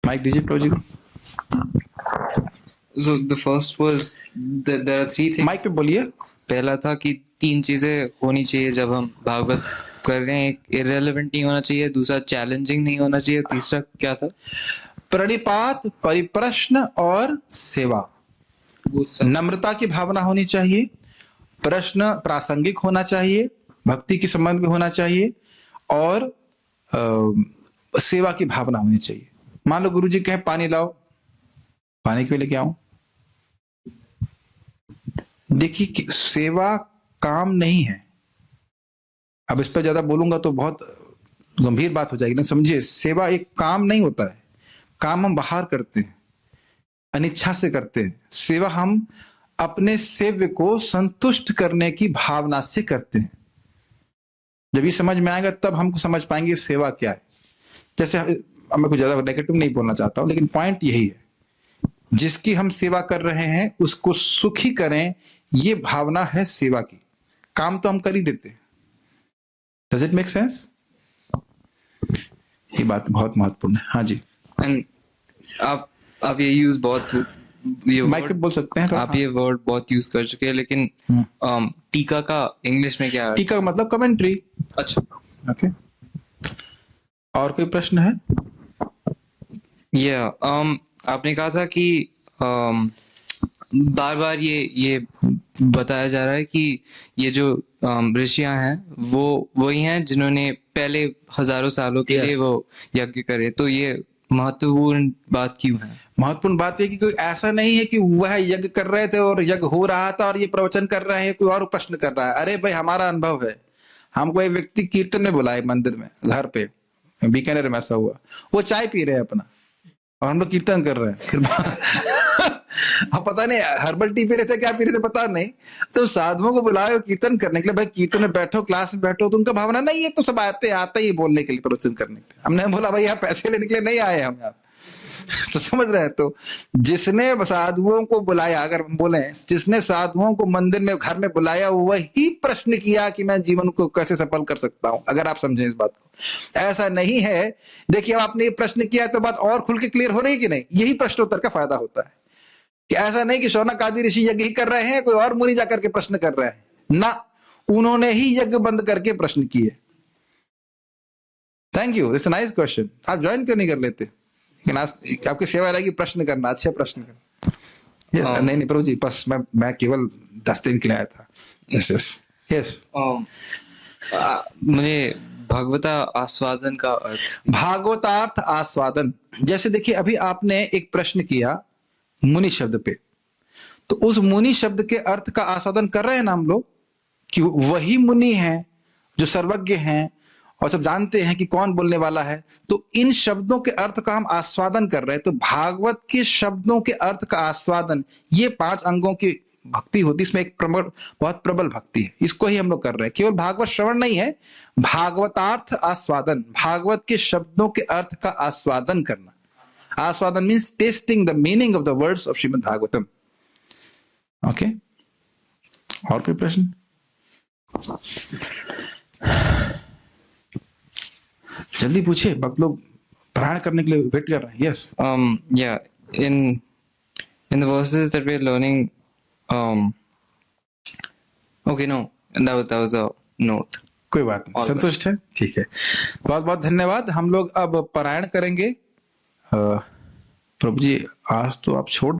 Mic दीजिए प्रभु जी को। So the first was there are three things. Mic पे बोलिए। पहला था कि 3 चीजें होनी चाहिए जब हम भागवत कर रहे हैं। एक इररिलेवेंट नहीं होना चाहिए, दूसरा चैलेंजिंग नहीं होना चाहिए, तीसरा क्या था? प्रणिपात, परिप्रश्न और सेवा। वो सब नम्रता की भावना होनी चाहिए, प्रश्न प्रासंगिक होना चाहिए, भक्ति के संबंध में होना चाहिए, और सेवा की भावना होनी चाहिए। मान लो गुरुजी कहे पानी लाओ, पानी क्यों लेके आऊं? देखिए कि सेवा काम नहीं है। अब इस पर ज्यादा बोलूंगा तो बहुत गंभीर बात हो जाएगी, ना समझिए। सेवा एक काम नहीं होता है। काम हम बाहर करते हैं, अनिच्छा से करते हैं। सेवा हम अपने सेव्य को संतुष्ट करने की भावना से करते हैं। जब ये समझ में आएगा तब हमको समझ पाएंगे सेवा क्या है। जैसे अब मैं कुछ ज्यादा नेगेटिव नहीं बोलना चाहता हूं, लेकिन पॉइंट यही है, जिसकी हम सेवा कर रहे हैं उसको सुखी करें, ये भावना है सेवा की। काम तो हम कर ही देते हैं। Does it make sense? ये बात बहुत महत्वपूर्ण है। हाँ जी, एंड आप ये यूज बहुत ये माइक पे word- बोल सकते हैं तो। आप ये वर्ड बहुत यूज कर चुके हैं, लेकिन टीका का इंग्लिश में क्या है? टीका का मतलब कमेंट्री। अच्छा, ओके, और कोई प्रश्न है? ये आपने कहा था कि बार बार ये बताया जा रहा है कि ये जो ऋषियां हैं वो वही हैं जिन्होंने पहले हजारों सालों के लिए Yes. वो यज्ञ करे। तो ये महत्वपूर्ण बात क्यों है? महत्वपूर्ण बात है कि कोई ऐसा नहीं है कि वह यज्ञ कर रहे थे और यज्ञ हो रहा था और ये प्रवचन कर रहे हैं, कोई और प्रश्न कर रहा है। अरे भाई, हमारा अनुभव है। हमको एक व्यक्ति कीर्तन में बुलाए मंदिर में, घर पे बीकानेर में ऐसा हुआ। वो चाय पी रहे हैं अपना और हम लोग कीर्तन कर रहे हैं। फिर अब पता नहीं हर्बल टी पी रहे थे, क्या पी रहे थे पता नहीं। तो साधुओं को बुलाए कीर्तन करने के लिए। भाई कीर्तन में बैठो, क्लास में बैठो, तो उनका भावना नहीं है तो सब आते ही बोलने के लिए, प्रवचन करने के लिए। हमने बोला भाई यहाँ पैसे लेने के लिए नहीं आए हम यहाँ। तो समझ रहे हैं? तो जिसने साधुओं को बुलाया, अगर हम बोले जिसने साधुओं को मंदिर में घर में बुलाया, वही प्रश्न किया कि मैं जीवन को कैसे सफल कर सकता हूं। अगर आप समझें इस बात को, ऐसा नहीं है। देखिए, अब आपने ये प्रश्न किया तो बात और खुल के क्लियर हो रही है कि नहीं? यही प्रश्नोत्तर का फायदा होता है कि ऐसा नहीं कि शौनक आदि ऋषि यज्ञ ही कर रहे हैं, कोई और मुनि जाकर के प्रश्न कर रहे हैं ना, उन्होंने ही यज्ञ बंद करके प्रश्न किए। Thank you, it's nice question. आप ज्वाइन क्यों नहीं कर लेते? लेकिन आज आपकी सेवा रहेगी प्रश्न करना, अच्छे प्रश्न करना। नहीं प्रभु जी, बस मैं केवल 10 दिन के लिए आया था। Yes yes yes. मुझे भगवता आस्वादन का अर्थ। भागवतार्थ आस्वादन, जैसे देखिए अभी आपने एक प्रश्न किया मुनि शब्द पे, तो उस मुनि शब्द के अर्थ का आस्वादन कर रहे हैं ना हम लोग, कि वही मुनि हैं जो सर्वज्ञ हैं और सब जानते हैं कि कौन बोलने वाला है। तो इन शब्दों के अर्थ का हम आस्वादन कर रहे हैं। तो भागवत के शब्दों के अर्थ का आस्वादन, ये 5 अंगों की भक्ति होती है। इसमें एक बहुत प्रबल भक्ति है, इसको ही हम लोग कर रहे हैं। केवल भागवत श्रवण नहीं है, भागवतार्थ आस्वादन, भागवत के शब्दों के अर्थ का आस्वादन करना। आस्वादन means testing the meaning of the words of Shrimad Bhagavatam. Okay, और कोई प्रश्न? जल्दी पूछिए, भक्त लोग पारायण करने के लिए वेट कर रहे हैं। Yes, Yeah, in the verses that we're learning, okay, no, that was a note. कोई बात नहीं, All संतुष्ट है? ठीक है, बहुत बहुत धन्यवाद। हम लोग अब पारायण करेंगे। प्रभु जी, आज तो आप छोड़